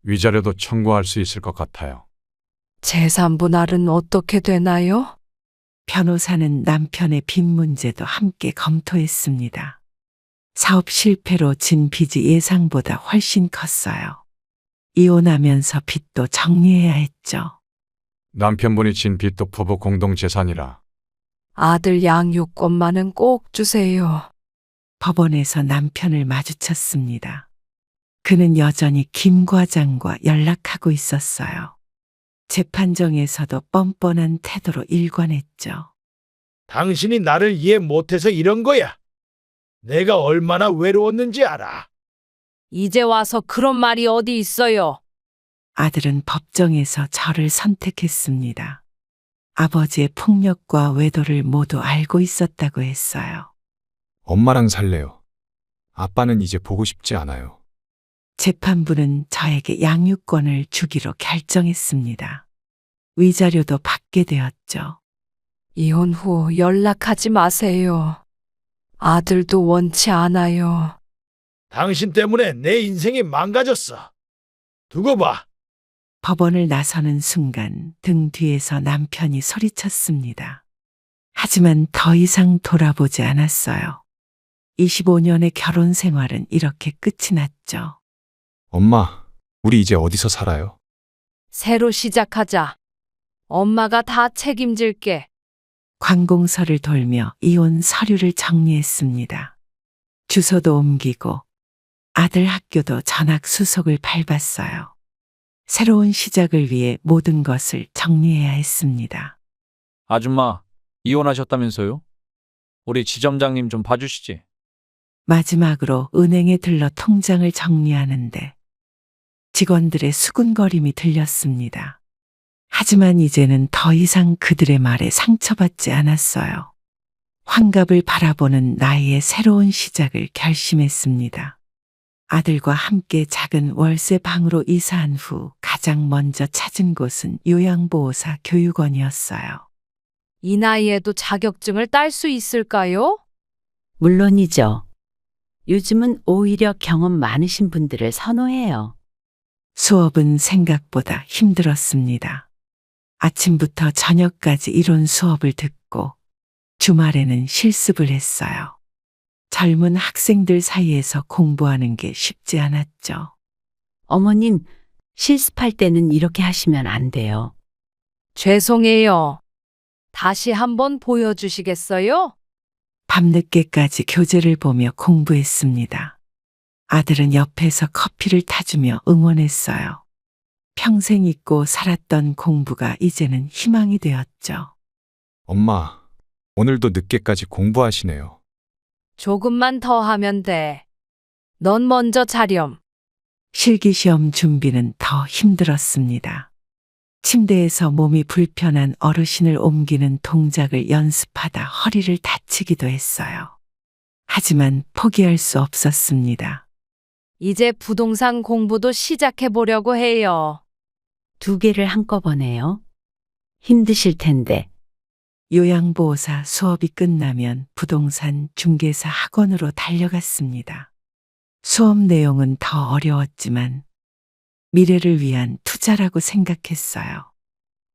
위자료도 청구할 수 있을 것 같아요. 재산 분할은 어떻게 되나요? 변호사는 남편의 빚 문제도 함께 검토했습니다. 사업 실패로 진 빚이 예상보다 훨씬 컸어요. 이혼하면서 빚도 정리해야 했죠. 남편분이 진 빚도 부부 공동 재산이라. 아들 양육권만은 꼭 주세요. 법원에서 남편을 마주쳤습니다. 그는 여전히 김 과장과 연락하고 있었어요. 재판정에서도 뻔뻔한 태도로 일관했죠. 당신이 나를 이해 못해서 이런 거야. 내가 얼마나 외로웠는지 알아. 이제 와서 그런 말이 어디 있어요? 아들은 법정에서 저를 선택했습니다. 아버지의 폭력과 외도를 모두 알고 있었다고 했어요. 엄마랑 살래요. 아빠는 이제 보고 싶지 않아요. 재판부는 저에게 양육권을 주기로 결정했습니다. 위자료도 받게 되었죠. 이혼 후 연락하지 마세요. 아들도 원치 않아요. 당신 때문에 내 인생이 망가졌어. 두고 봐. 법원을 나서는 순간 등 뒤에서 남편이 소리쳤습니다. 하지만 더 이상 돌아보지 않았어요. 25년의 결혼 생활은 이렇게 끝이 났죠. 엄마, 우리 이제 어디서 살아요? 새로 시작하자. 엄마가 다 책임질게. 관공서를 돌며 이혼 서류를 정리했습니다. 주소도 옮기고 아들 학교도 전학 수속을 밟았어요. 새로운 시작을 위해 모든 것을 정리해야 했습니다. 아줌마, 이혼하셨다면서요? 우리 지점장님 좀 봐주시지. 마지막으로 은행에 들러 통장을 정리하는데 직원들의 수군거림이 들렸습니다. 하지만 이제는 더 이상 그들의 말에 상처받지 않았어요. 환갑을 바라보는 나이의 새로운 시작을 결심했습니다. 아들과 함께 작은 월세 방으로 이사한 후 가장 먼저 찾은 곳은 요양보호사 교육원이었어요. 이 나이에도 자격증을 딸 수 있을까요? 물론이죠. 요즘은 오히려 경험 많으신 분들을 선호해요. 수업은 생각보다 힘들었습니다. 아침부터 저녁까지 이론 수업을 듣고 주말에는 실습을 했어요. 젊은 학생들 사이에서 공부하는 게 쉽지 않았죠. 어머님, 실습할 때는 이렇게 하시면 안 돼요. 죄송해요. 다시 한번 보여주시겠어요? 밤늦게까지 교재를 보며 공부했습니다. 아들은 옆에서 커피를 타주며 응원했어요. 평생 잊고 살았던 공부가 이제는 희망이 되었죠. 엄마, 오늘도 늦게까지 공부하시네요. 조금만 더 하면 돼. 넌 먼저 자렴. 실기시험 준비는 더 힘들었습니다. 침대에서 몸이 불편한 어르신을 옮기는 동작을 연습하다 허리를 다치기도 했어요. 하지만 포기할 수 없었습니다. 이제 부동산 공부도 시작해 보려고 해요. 2개를 한꺼번에요. 힘드실 텐데. 요양보호사 수업이 끝나면 부동산 중개사 학원으로 달려갔습니다. 수업 내용은 더 어려웠지만 미래를 위한 투자라고 생각했어요.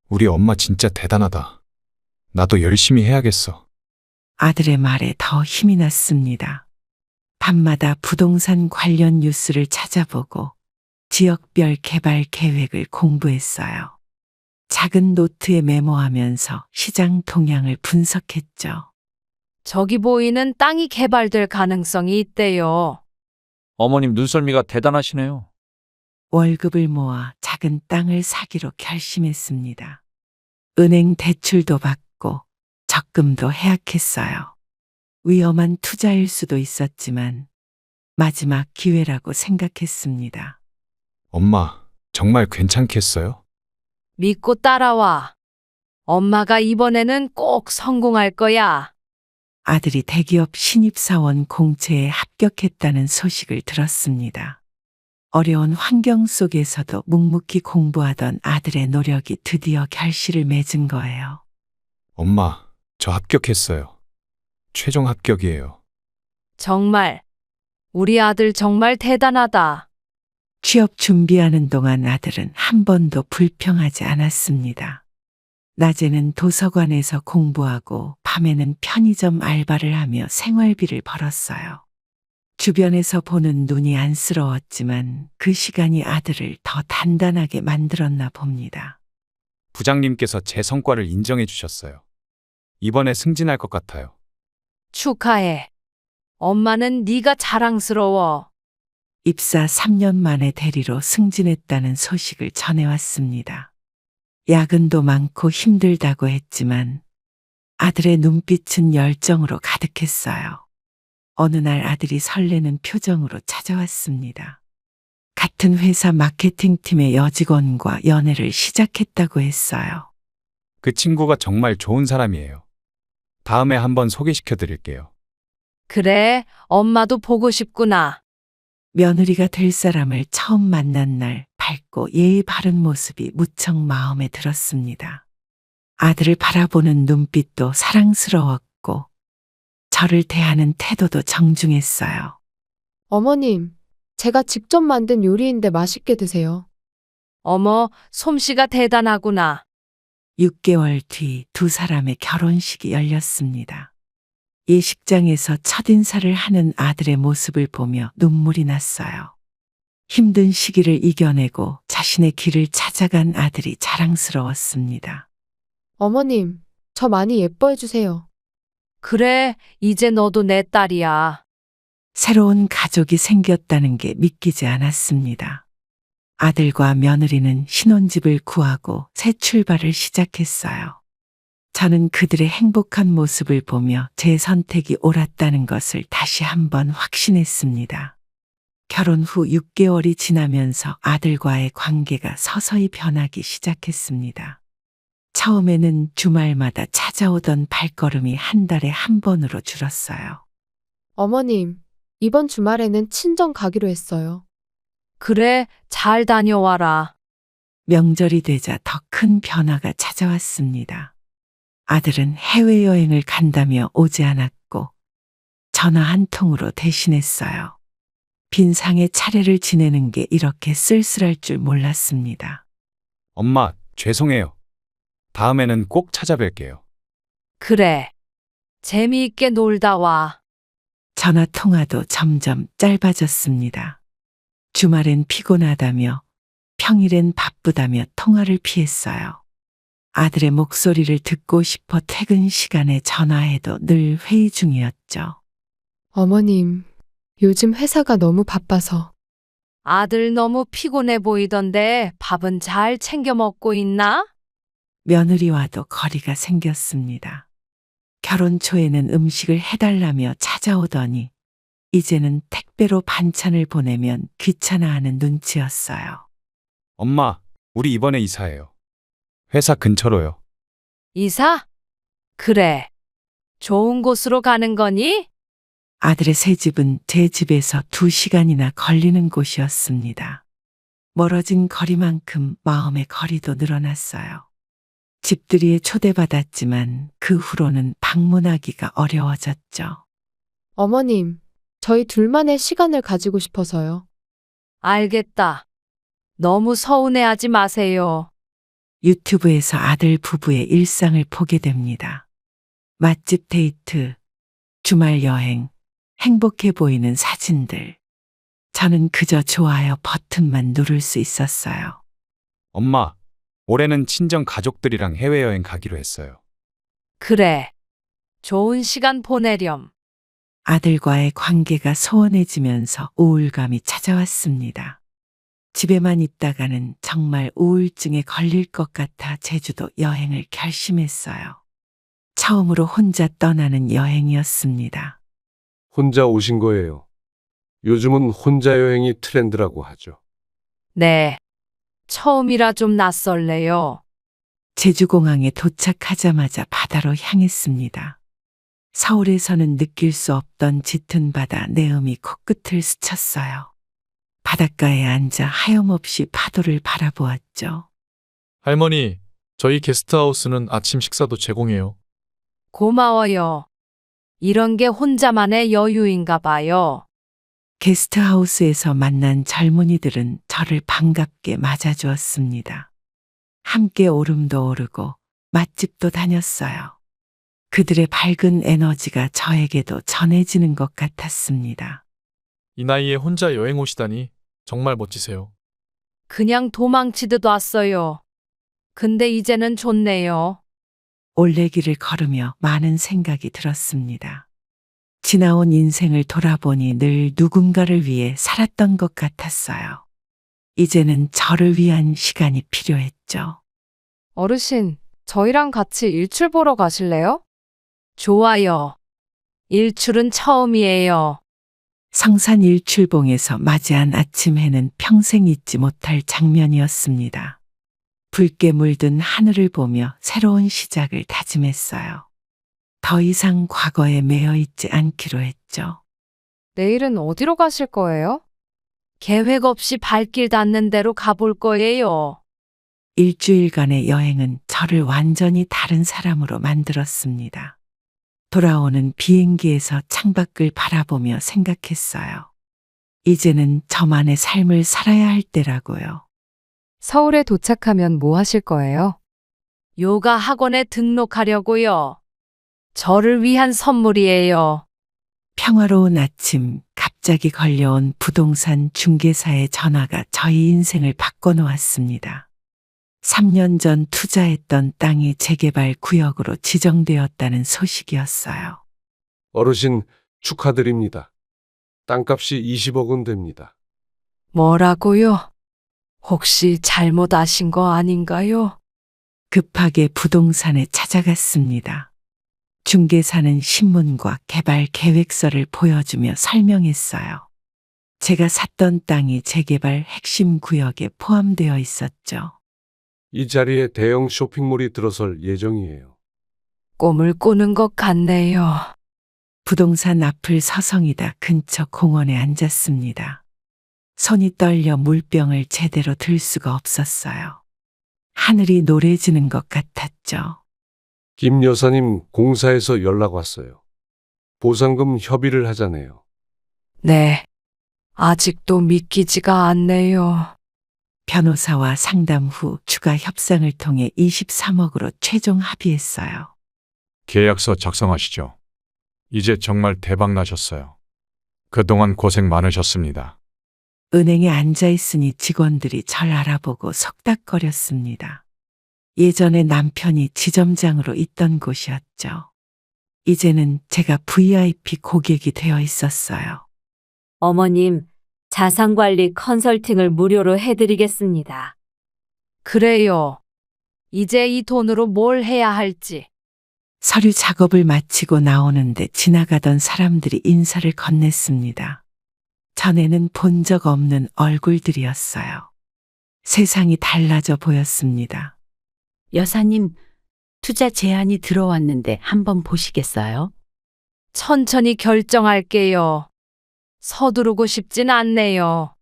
우리 엄마 진짜 대단하다. 나도 열심히 해야겠어. 아들의 말에 더 힘이 났습니다. 밤마다 부동산 관련 뉴스를 찾아보고 지역별 개발 계획을 공부했어요. 작은 노트에 메모하면서 시장 동향을 분석했죠. 저기 보이는 땅이 개발될 가능성이 있대요. 어머님 눈썰미가 대단하시네요. 월급을 모아 작은 땅을 사기로 결심했습니다. 은행 대출도 받고 적금도 해약했어요. 위험한 투자일 수도 있었지만 마지막 기회라고 생각했습니다. 엄마, 정말 괜찮겠어요? 믿고 따라와. 엄마가 이번에는 꼭 성공할 거야. 아들이 대기업 신입사원 공채에 합격했다는 소식을 들었습니다. 어려운 환경 속에서도 묵묵히 공부하던 아들의 노력이 드디어 결실을 맺은 거예요. 엄마, 저 합격했어요. 최종 합격이에요. 정말. 우리 아들 정말 대단하다. 취업 준비하는 동안 아들은 한 번도 불평하지 않았습니다. 낮에는 도서관에서 공부하고 밤에는 편의점 알바를 하며 생활비를 벌었어요. 주변에서 보는 눈이 안쓰러웠지만 그 시간이 아들을 더 단단하게 만들었나 봅니다. 부장님께서 제 성과를 인정해 주셨어요. 이번에 승진할 것 같아요. 축하해. 엄마는 네가 자랑스러워. 입사 3년 만에 대리로 승진했다는 소식을 전해왔습니다. 야근도 많고 힘들다고 했지만 아들의 눈빛은 열정으로 가득했어요. 어느 날 아들이 설레는 표정으로 찾아왔습니다. 같은 회사 마케팅팀의 여직원과 연애를 시작했다고 했어요. 그 친구가 정말 좋은 사람이에요. 다음에 한번 소개시켜 드릴게요. 그래, 엄마도 보고 싶구나. 며느리가 될 사람을 처음 만난 날 밝고 예의 바른 모습이 무척 마음에 들었습니다. 아들을 바라보는 눈빛도 사랑스러웠고 저를 대하는 태도도 정중했어요. 어머님, 제가 직접 만든 요리인데 맛있게 드세요. 어머, 솜씨가 대단하구나. 6개월 뒤 두 사람의 결혼식이 열렸습니다. 예식장에서 첫인사를 하는 아들의 모습을 보며 눈물이 났어요. 힘든 시기를 이겨내고 자신의 길을 찾아간 아들이 자랑스러웠습니다. 어머님, 저 많이 예뻐해 주세요. 그래, 이제 너도 내 딸이야. 새로운 가족이 생겼다는 게 믿기지 않았습니다. 아들과 며느리는 신혼집을 구하고 새 출발을 시작했어요. 저는 그들의 행복한 모습을 보며 제 선택이 옳았다는 것을 다시 한번 확신했습니다. 결혼 후 6개월이 지나면서 아들과의 관계가 서서히 변하기 시작했습니다. 처음에는 주말마다 찾아오던 발걸음이 한 달에 한 번으로 줄었어요. 어머님, 이번 주말에는 친정 가기로 했어요. 그래, 잘 다녀와라. 명절이 되자 더 큰 변화가 찾아왔습니다. 아들은 해외여행을 간다며 오지 않았고 전화 한 통으로 대신했어요. 빈상의 차례를 지내는 게 이렇게 쓸쓸할 줄 몰랐습니다. 엄마, 죄송해요. 다음에는 꼭 찾아뵐게요. 그래. 재미있게 놀다 와. 전화 통화도 점점 짧아졌습니다. 주말엔 피곤하다며 평일엔 바쁘다며 통화를 피했어요. 아들의 목소리를 듣고 싶어 퇴근 시간에 전화해도 늘 회의 중이었죠. 어머님, 요즘 회사가 너무 바빠서. 아들 너무 피곤해 보이던데 밥은 잘 챙겨 먹고 있나? 며느리와도 거리가 생겼습니다. 결혼 초에는 음식을 해달라며 찾아오더니 이제는 택배로 반찬을 보내면 귀찮아하는 눈치였어요. 엄마, 우리 이번에 이사해요. 회사 근처로요. 이사? 그래. 좋은 곳으로 가는 거니? 아들의 새 집은 제 집에서 2시간이나 걸리는 곳이었습니다. 멀어진 거리만큼 마음의 거리도 늘어났어요. 집들이에 초대받았지만 그 후로는 방문하기가 어려워졌죠. 어머님, 저희 둘만의 시간을 가지고 싶어서요. 알겠다. 너무 서운해하지 마세요. 유튜브에서 아들 부부의 일상을 보게 됩니다. 맛집 데이트, 주말 여행, 행복해 보이는 사진들. 저는 그저 좋아요 버튼만 누를 수 있었어요. 엄마, 올해는 친정 가족들이랑 해외여행 가기로 했어요. 그래. 좋은 시간 보내렴. 아들과의 관계가 소원해지면서 우울감이 찾아왔습니다. 집에만 있다가는 정말 우울증에 걸릴 것 같아 제주도 여행을 결심했어요. 처음으로 혼자 떠나는 여행이었습니다. 혼자 오신 거예요. 요즘은 혼자 여행이 트렌드라고 하죠. 네. 처음이라 좀 낯설래요. 제주공항에 도착하자마자 바다로 향했습니다. 서울에서는 느낄 수 없던 짙은 바다 내음이 코끝을 스쳤어요. 바닷가에 앉아 하염없이 파도를 바라보았죠. 할머니, 저희 게스트하우스는 아침 식사도 제공해요. 고마워요. 이런 게 혼자만의 여유인가 봐요. 게스트하우스에서 만난 젊은이들은 저를 반갑게 맞아주었습니다. 함께 오름도 오르고 맛집도 다녔어요. 그들의 밝은 에너지가 저에게도 전해지는 것 같았습니다. 이 나이에 혼자 여행 오시다니 정말 멋지세요. 그냥 도망치듯 왔어요. 근데 이제는 좋네요. 올레길을 걸으며 많은 생각이 들었습니다. 지나온 인생을 돌아보니 늘 누군가를 위해 살았던 것 같았어요. 이제는 저를 위한 시간이 필요했죠. 어르신, 저희랑 같이 일출 보러 가실래요? 좋아요. 일출은 처음이에요. 성산 일출봉에서 맞이한 아침 해는 평생 잊지 못할 장면이었습니다. 붉게 물든 하늘을 보며 새로운 시작을 다짐했어요. 더 이상 과거에 매여 있지 않기로 했죠. 내일은 어디로 가실 거예요? 계획 없이 발길 닿는 대로 가볼 거예요. 일주일간의 여행은 저를 완전히 다른 사람으로 만들었습니다. 돌아오는 비행기에서 창밖을 바라보며 생각했어요. 이제는 저만의 삶을 살아야 할 때라고요. 서울에 도착하면 뭐 하실 거예요? 요가 학원에 등록하려고요. 저를 위한 선물이에요. 평화로운 아침, 갑자기 걸려온 부동산 중개사의 전화가 저희 인생을 바꿔놓았습니다. 3년 전 투자했던 땅이 재개발 구역으로 지정되었다는 소식이었어요. 어르신 축하드립니다. 땅값이 20억은 됩니다. 뭐라고요? 혹시 잘못 아신 거 아닌가요? 급하게 부동산에 찾아갔습니다. 중개사는 신문과 개발 계획서를 보여주며 설명했어요. 제가 샀던 땅이 재개발 핵심 구역에 포함되어 있었죠. 이 자리에 대형 쇼핑몰이 들어설 예정이에요. 꿈을 꾸는 것 같네요. 부동산 앞을 서성이다 근처 공원에 앉았습니다. 손이 떨려 물병을 제대로 들 수가 없었어요. 하늘이 노래지는 것 같았죠. 김 여사님 공사에서 연락 왔어요. 보상금 협의를 하자네요. 네. 아직도 믿기지가 않네요. 변호사와 상담 후 추가 협상을 통해 23억으로 최종 합의했어요. 계약서 작성하시죠. 이제 정말 대박 나셨어요. 그동안 고생 많으셨습니다. 은행에 앉아 있으니 직원들이 절 알아보고 속닥거렸습니다. 예전에 남편이 지점장으로 있던 곳이었죠. 이제는 제가 VIP 고객이 되어 있었어요. 어머님, 자산관리 컨설팅을 무료로 해드리겠습니다. 그래요. 이제 이 돈으로 뭘 해야 할지. 서류 작업을 마치고 나오는데 지나가던 사람들이 인사를 건넸습니다. 전에는 본 적 없는 얼굴들이었어요. 세상이 달라져 보였습니다. 여사님, 투자 제안이 들어왔는데 한번 보시겠어요? 천천히 결정할게요. 서두르고 싶진 않네요.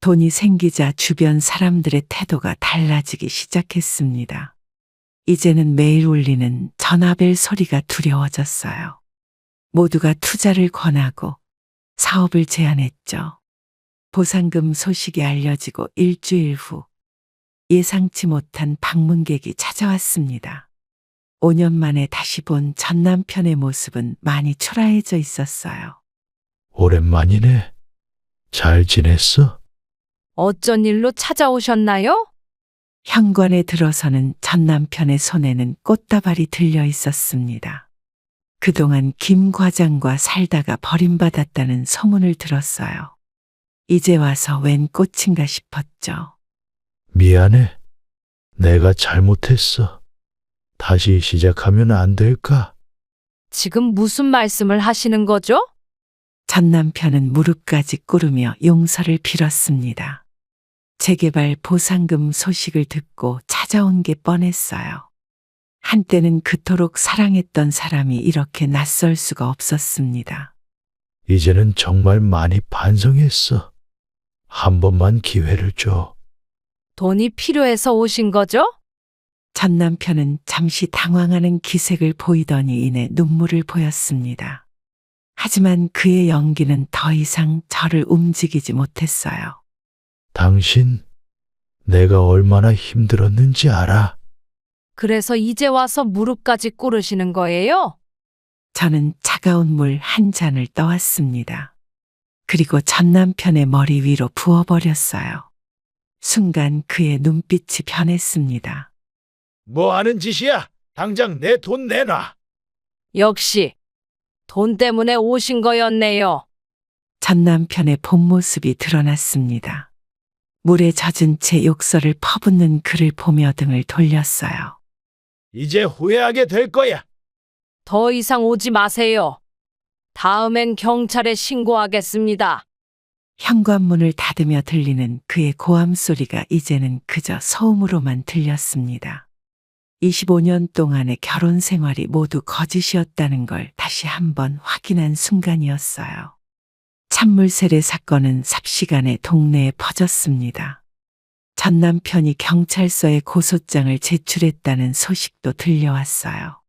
돈이 생기자 주변 사람들의 태도가 달라지기 시작했습니다. 이제는 매일 울리는 전화벨 소리가 두려워졌어요. 모두가 투자를 권하고 사업을 제안했죠. 보상금 소식이 알려지고 일주일 후 예상치 못한 방문객이 찾아왔습니다. 5년 만에 다시 본 전 남편의 모습은 많이 초라해져 있었어요. 오랜만이네. 잘 지냈어? 어쩐 일로 찾아오셨나요? 현관에 들어서는 전 남편의 손에는 꽃다발이 들려 있었습니다. 그동안 김 과장과 살다가 버림받았다는 소문을 들었어요. 이제 와서 웬 꽃인가 싶었죠. 미안해. 내가 잘못했어. 다시 시작하면 안 될까? 지금 무슨 말씀을 하시는 거죠? 전 남편은 무릎까지 꿇으며 용서를 빌었습니다. 재개발 보상금 소식을 듣고 찾아온 게 뻔했어요. 한때는 그토록 사랑했던 사람이 이렇게 낯설 수가 없었습니다. 이제는 정말 많이 반성했어. 한 번만 기회를 줘. 돈이 필요해서 오신 거죠? 전 남편은 잠시 당황하는 기색을 보이더니 이내 눈물을 보였습니다. 하지만 그의 연기는 더 이상 저를 움직이지 못했어요. 당신, 내가 얼마나 힘들었는지 알아? 그래서 이제 와서 무릎까지 꿇으시는 거예요? 저는 차가운 물 한 잔을 떠왔습니다. 그리고 전 남편의 머리 위로 부어버렸어요. 순간 그의 눈빛이 변했습니다. 뭐 하는 짓이야? 당장 내 돈 내놔. 역시 돈 때문에 오신 거였네요. 전 남편의 본 모습이 드러났습니다. 물에 젖은 채 욕설을 퍼붓는 그를 보며 등을 돌렸어요. 이제 후회하게 될 거야. 더 이상 오지 마세요. 다음엔 경찰에 신고하겠습니다. 현관문을 닫으며 들리는 그의 고함 소리가 이제는 그저 소음으로만 들렸습니다. 25년 동안의 결혼 생활이 모두 거짓이었다는 걸 다시 한번 확인한 순간이었어요. 찬물 세례 사건은 삽시간에 동네에 퍼졌습니다. 전 남편이 경찰서에 고소장을 제출했다는 소식도 들려왔어요.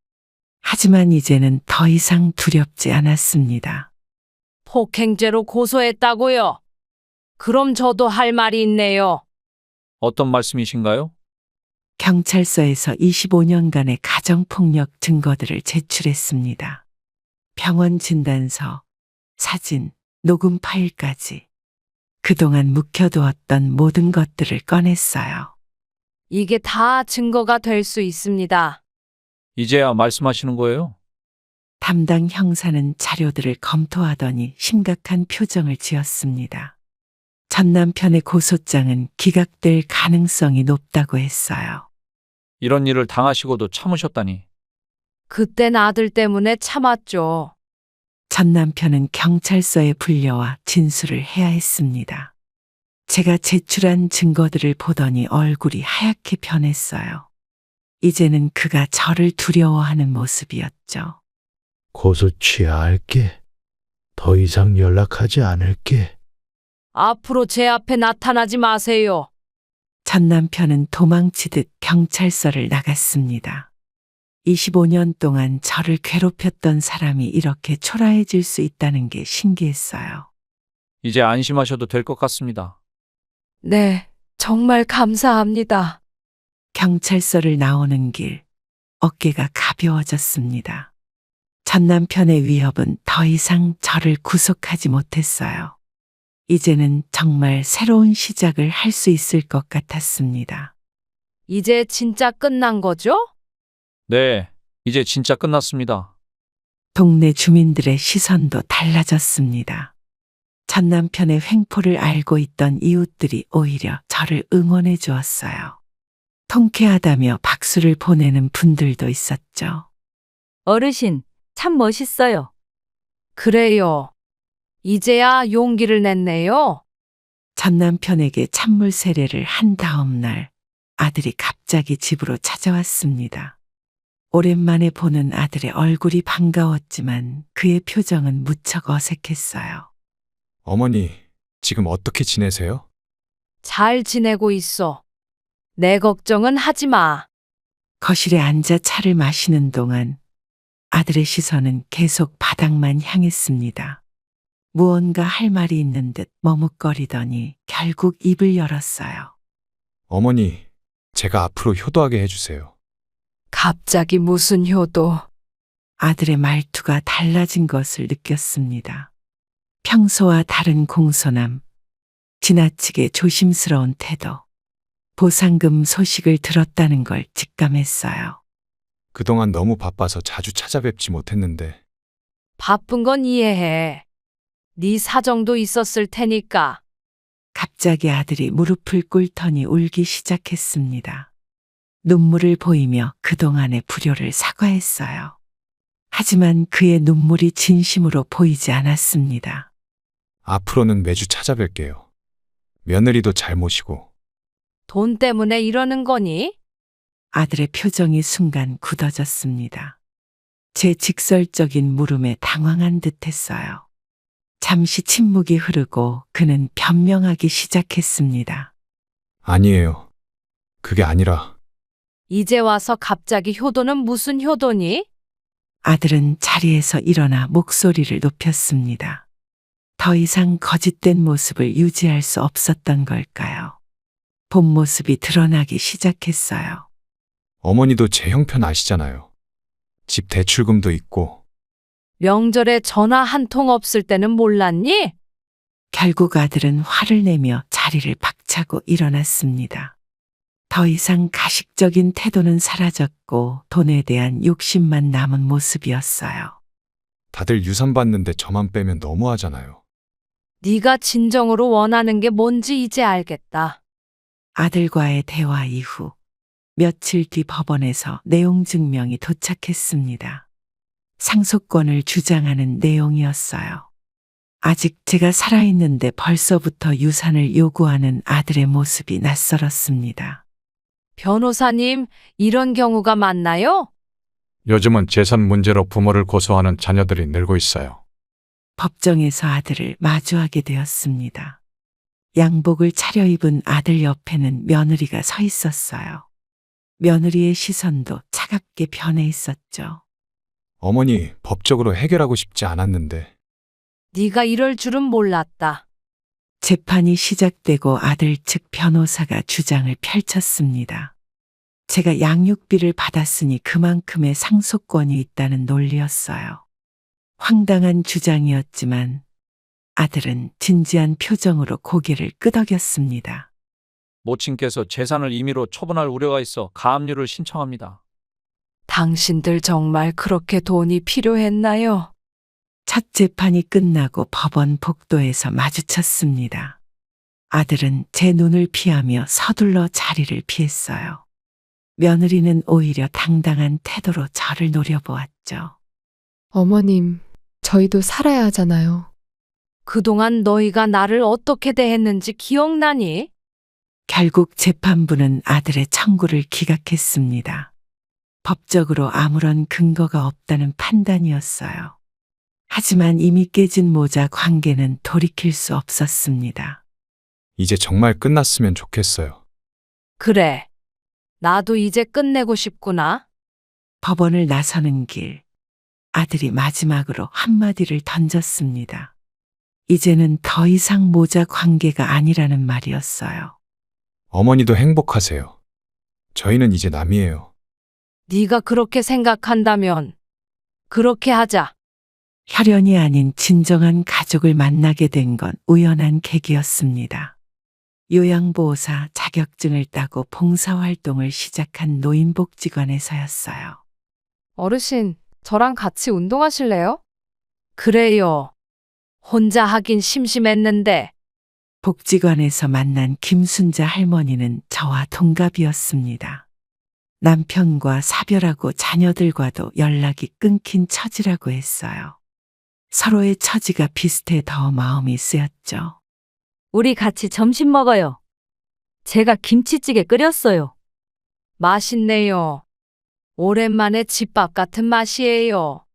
하지만 이제는 더 이상 두렵지 않았습니다. 폭행죄로 고소했다고요? 그럼 저도 할 말이 있네요. 어떤 말씀이신가요? 경찰서에서 25년간의 가정폭력 증거들을 제출했습니다. 병원 진단서, 사진, 녹음 파일까지. 그동안 묵혀두었던 모든 것들을 꺼냈어요. 이게 다 증거가 될 수 있습니다. 이제야 말씀하시는 거예요? 담당 형사는 자료들을 검토하더니 심각한 표정을 지었습니다. 전 남편의 고소장은 기각될 가능성이 높다고 했어요. 이런 일을 당하시고도 참으셨다니. 그땐 아들 때문에 참았죠. 전 남편은 경찰서에 불려와 진술을 해야 했습니다. 제가 제출한 증거들을 보더니 얼굴이 하얗게 변했어요. 이제는 그가 저를 두려워하는 모습이었죠. 고소 취하할게. 더 이상 연락하지 않을게. 앞으로 제 앞에 나타나지 마세요. 전 남편은 도망치듯 경찰서를 나갔습니다. 25년 동안 저를 괴롭혔던 사람이 이렇게 초라해질 수 있다는 게 신기했어요. 이제 안심하셔도 될 것 같습니다. 네, 정말 감사합니다. 경찰서를 나오는 길, 어깨가 가벼워졌습니다. 전 남편의 위협은 더 이상 저를 구속하지 못했어요. 이제는 정말 새로운 시작을 할 수 있을 것 같았습니다. 이제 진짜 끝난 거죠? 네, 이제 진짜 끝났습니다. 동네 주민들의 시선도 달라졌습니다. 전 남편의 횡포를 알고 있던 이웃들이 오히려 저를 응원해 주었어요. 통쾌하다며 박수를 보내는 분들도 있었죠. 어르신, 참 멋있어요. 그래요. 이제야 용기를 냈네요. 전 남편에게 찬물 세례를 한 다음 날 아들이 갑자기 집으로 찾아왔습니다. 오랜만에 보는 아들의 얼굴이 반가웠지만 그의 표정은 무척 어색했어요. 어머니, 지금 어떻게 지내세요? 잘 지내고 있어. 내 걱정은 하지 마. 거실에 앉아 차를 마시는 동안 아들의 시선은 계속 바닥만 향했습니다. 무언가 할 말이 있는 듯 머뭇거리더니 결국 입을 열었어요. 어머니, 제가 앞으로 효도하게 해주세요. 갑자기 무슨 효도? 아들의 말투가 달라진 것을 느꼈습니다. 평소와 다른 공손함, 지나치게 조심스러운 태도, 보상금 소식을 들었다는 걸 직감했어요. 그동안 너무 바빠서 자주 찾아뵙지 못했는데 바쁜 건 이해해. 네 사정도 있었을 테니까. 갑자기 아들이 무릎을 꿇더니 울기 시작했습니다. 눈물을 보이며 그동안의 불효를 사과했어요. 하지만 그의 눈물이 진심으로 보이지 않았습니다. 앞으로는 매주 찾아뵐게요. 며느리도 잘 모시고. 돈 때문에 이러는 거니? 아들의 표정이 순간 굳어졌습니다. 제 직설적인 물음에 당황한 듯했어요. 잠시 침묵이 흐르고 그는 변명하기 시작했습니다. 아니에요. 그게 아니라 이제 와서 갑자기 효도는 무슨 효도니? 아들은 자리에서 일어나 목소리를 높였습니다. 더 이상 거짓된 모습을 유지할 수 없었던 걸까요? 본 모습이 드러나기 시작했어요. 어머니도 제 형편 아시잖아요. 집 대출금도 있고. 명절에 전화 한 통 없을 때는 몰랐니? 결국 아들은 화를 내며 자리를 박차고 일어났습니다. 더 이상 가식적인 태도는 사라졌고 돈에 대한 욕심만 남은 모습이었어요. 다들 유산 받는데 저만 빼면 너무하잖아요. 네가 진정으로 원하는 게 뭔지 이제 알겠다. 아들과의 대화 이후 며칠 뒤 법원에서 내용 증명이 도착했습니다. 상속권을 주장하는 내용이었어요. 아직 제가 살아있는데 벌써부터 유산을 요구하는 아들의 모습이 낯설었습니다. 변호사님, 이런 경우가 많나요? 요즘은 재산 문제로 부모를 고소하는 자녀들이 늘고 있어요. 법정에서 아들을 마주하게 되었습니다. 양복을 차려입은 아들 옆에는 며느리가 서 있었어요. 며느리의 시선도 차갑게 변해 있었죠. 어머니, 법적으로 해결하고 싶지 않았는데. 네가 이럴 줄은 몰랐다. 재판이 시작되고 아들 측 변호사가 주장을 펼쳤습니다. 제가 양육비를 받았으니 그만큼의 상속권이 있다는 논리였어요. 황당한 주장이었지만 아들은 진지한 표정으로 고개를 끄덕였습니다. 모친께서 재산을 임의로 처분할 우려가 있어 가압류를 신청합니다. 당신들 정말 그렇게 돈이 필요했나요? 첫 재판이 끝나고 법원 복도에서 마주쳤습니다. 아들은 제 눈을 피하며 서둘러 자리를 피했어요. 며느리는 오히려 당당한 태도로 저를 노려보았죠. 어머님, 저희도 살아야 하잖아요. 그동안 너희가 나를 어떻게 대했는지 기억나니? 결국 재판부는 아들의 청구를 기각했습니다. 법적으로 아무런 근거가 없다는 판단이었어요. 하지만 이미 깨진 모자 관계는 돌이킬 수 없었습니다. 이제 정말 끝났으면 좋겠어요. 그래. 나도 이제 끝내고 싶구나. 법원을 나서는 길, 아들이 마지막으로 한마디를 던졌습니다. 이제는 더 이상 모자 관계가 아니라는 말이었어요. 어머니도 행복하세요. 저희는 이제 남이에요. 네가 그렇게 생각한다면 그렇게 하자. 혈연이 아닌 진정한 가족을 만나게 된 건 우연한 계기였습니다. 요양보호사 자격증을 따고 봉사활동을 시작한 노인복지관에서였어요. 어르신, 저랑 같이 운동하실래요? 그래요. 혼자 하긴 심심했는데. 복지관에서 만난 김순자 할머니는 저와 동갑이었습니다. 남편과 사별하고 자녀들과도 연락이 끊긴 처지라고 했어요. 서로의 처지가 비슷해 더 마음이 쓰였죠. 우리 같이 점심 먹어요. 제가 김치찌개 끓였어요. 맛있네요. 오랜만에 집밥 같은 맛이에요.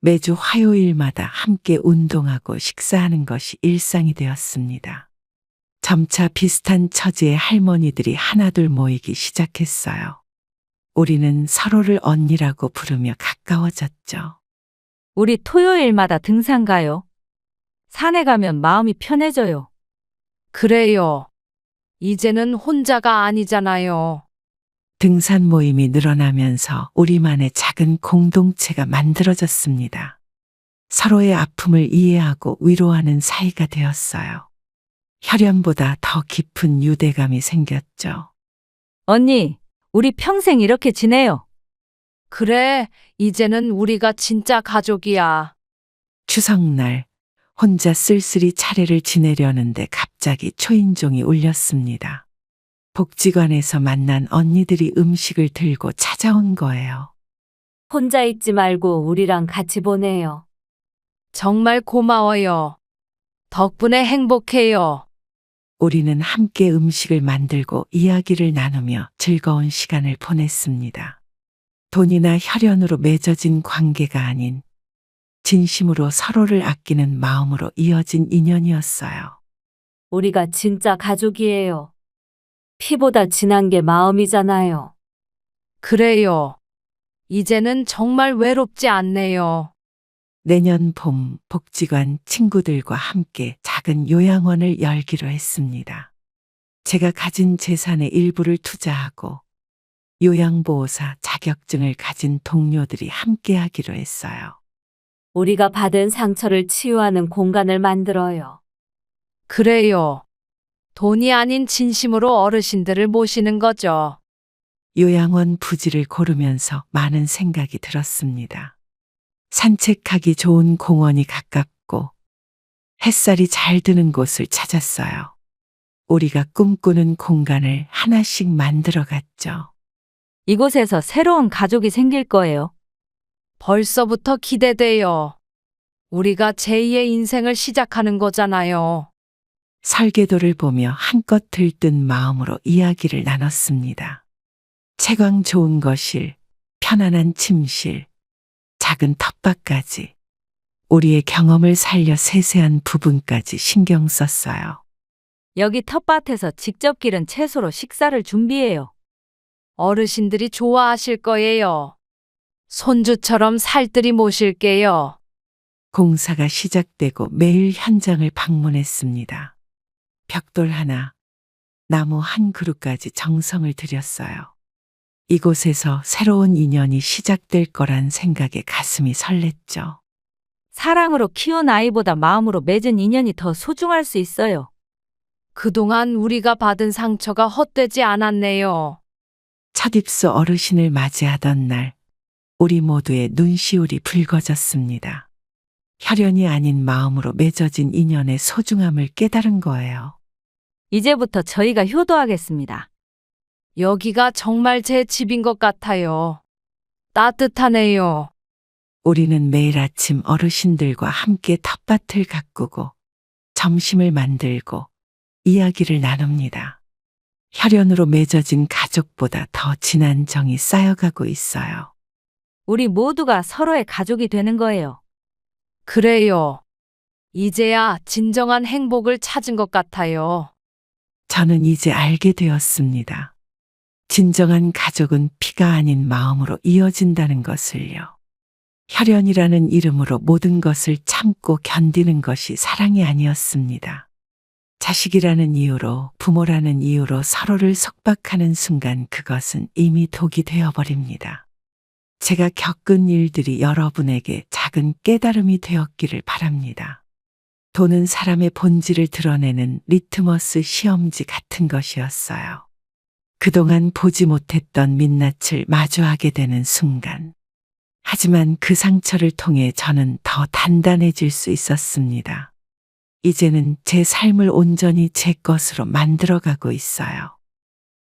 매주 화요일마다 함께 운동하고 식사하는 것이 일상이 되었습니다. 점차 비슷한 처지의 할머니들이 하나둘 모이기 시작했어요. 우리는 서로를 언니라고 부르며 가까워졌죠. 우리 토요일마다 등산 가요. 산에 가면 마음이 편해져요. 그래요. 이제는 혼자가 아니잖아요. 등산 모임이 늘어나면서 우리만의 작은 공동체가 만들어졌습니다. 서로의 아픔을 이해하고 위로하는 사이가 되었어요. 혈연보다 더 깊은 유대감이 생겼죠. 언니, 우리 평생 이렇게 지내요. 그래, 이제는 우리가 진짜 가족이야. 추석날 혼자 쓸쓸히 차례를 지내려는데 갑자기 초인종이 울렸습니다. 복지관에서 만난 언니들이 음식을 들고 찾아온 거예요. 혼자 있지 말고 우리랑 같이 보내요. 정말 고마워요. 덕분에 행복해요. 우리는 함께 음식을 만들고 이야기를 나누며 즐거운 시간을 보냈습니다. 돈이나 혈연으로 맺어진 관계가 아닌 진심으로 서로를 아끼는 마음으로 이어진 인연이었어요. 우리가 진짜 가족이에요. 피보다 진한 게 마음이잖아요. 그래요. 이제는 정말 외롭지 않네요. 내년 봄 복지관 친구들과 함께 작은 요양원을 열기로 했습니다. 제가 가진 재산의 일부를 투자하고 요양보호사 자격증을 가진 동료들이 함께 하기로 했어요. 우리가 받은 상처를 치유하는 공간을 만들어요. 그래요. 돈이 아닌 진심으로 어르신들을 모시는 거죠. 요양원 부지를 고르면서 많은 생각이 들었습니다. 산책하기 좋은 공원이 가깝고 햇살이 잘 드는 곳을 찾았어요. 우리가 꿈꾸는 공간을 하나씩 만들어갔죠. 이곳에서 새로운 가족이 생길 거예요. 벌써부터 기대돼요. 우리가 제2의 인생을 시작하는 거잖아요. 설계도를 보며 한껏 들뜬 마음으로 이야기를 나눴습니다. 채광 좋은 거실, 편안한 침실, 작은 텃밭까지 우리의 경험을 살려 세세한 부분까지 신경 썼어요. 여기 텃밭에서 직접 기른 채소로 식사를 준비해요. 어르신들이 좋아하실 거예요. 손주처럼 살뜰히 모실게요. 공사가 시작되고 매일 현장을 방문했습니다. 벽돌 하나, 나무 한 그루까지 정성을 들였어요. 이곳에서 새로운 인연이 시작될 거란 생각에 가슴이 설렜죠. 사랑으로 키운 아이보다 마음으로 맺은 인연이 더 소중할 수 있어요. 그동안 우리가 받은 상처가 헛되지 않았네요. 첫 입소 어르신을 맞이하던 날, 우리 모두의 눈시울이 붉어졌습니다. 혈연이 아닌 마음으로 맺어진 인연의 소중함을 깨달은 거예요. 이제부터 저희가 효도하겠습니다. 여기가 정말 제 집인 것 같아요. 따뜻하네요. 우리는 매일 아침 어르신들과 함께 텃밭을 가꾸고 점심을 만들고 이야기를 나눕니다. 혈연으로 맺어진 가족보다 더 진한 정이 쌓여가고 있어요. 우리 모두가 서로의 가족이 되는 거예요. 그래요. 이제야 진정한 행복을 찾은 것 같아요. 저는 이제 알게 되었습니다. 진정한 가족은 피가 아닌 마음으로 이어진다는 것을요. 혈연이라는 이름으로 모든 것을 참고 견디는 것이 사랑이 아니었습니다. 자식이라는 이유로, 부모라는 이유로 서로를 속박하는 순간 그것은 이미 독이 되어버립니다. 제가 겪은 일들이 여러분에게 작은 깨달음이 되었기를 바랍니다. 돈은 사람의 본질을 드러내는 리트머스 시험지 같은 것이었어요. 그동안 보지 못했던 민낯을 마주하게 되는 순간. 하지만 그 상처를 통해 저는 더 단단해질 수 있었습니다. 이제는 제 삶을 온전히 제 것으로 만들어가고 있어요.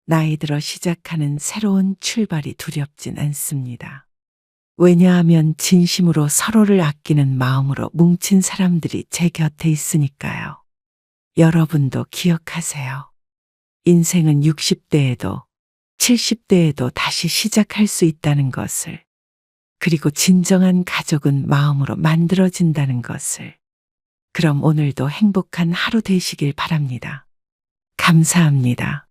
나이 들어 시작하는 새로운 출발이 두렵진 않습니다. 왜냐하면 진심으로 서로를 아끼는 마음으로 뭉친 사람들이 제 곁에 있으니까요. 여러분도 기억하세요. 인생은 60대에도 70대에도 다시 시작할 수 있다는 것을, 그리고 진정한 가족은 마음으로 만들어진다는 것을. 그럼 오늘도 행복한 하루 되시길 바랍니다. 감사합니다.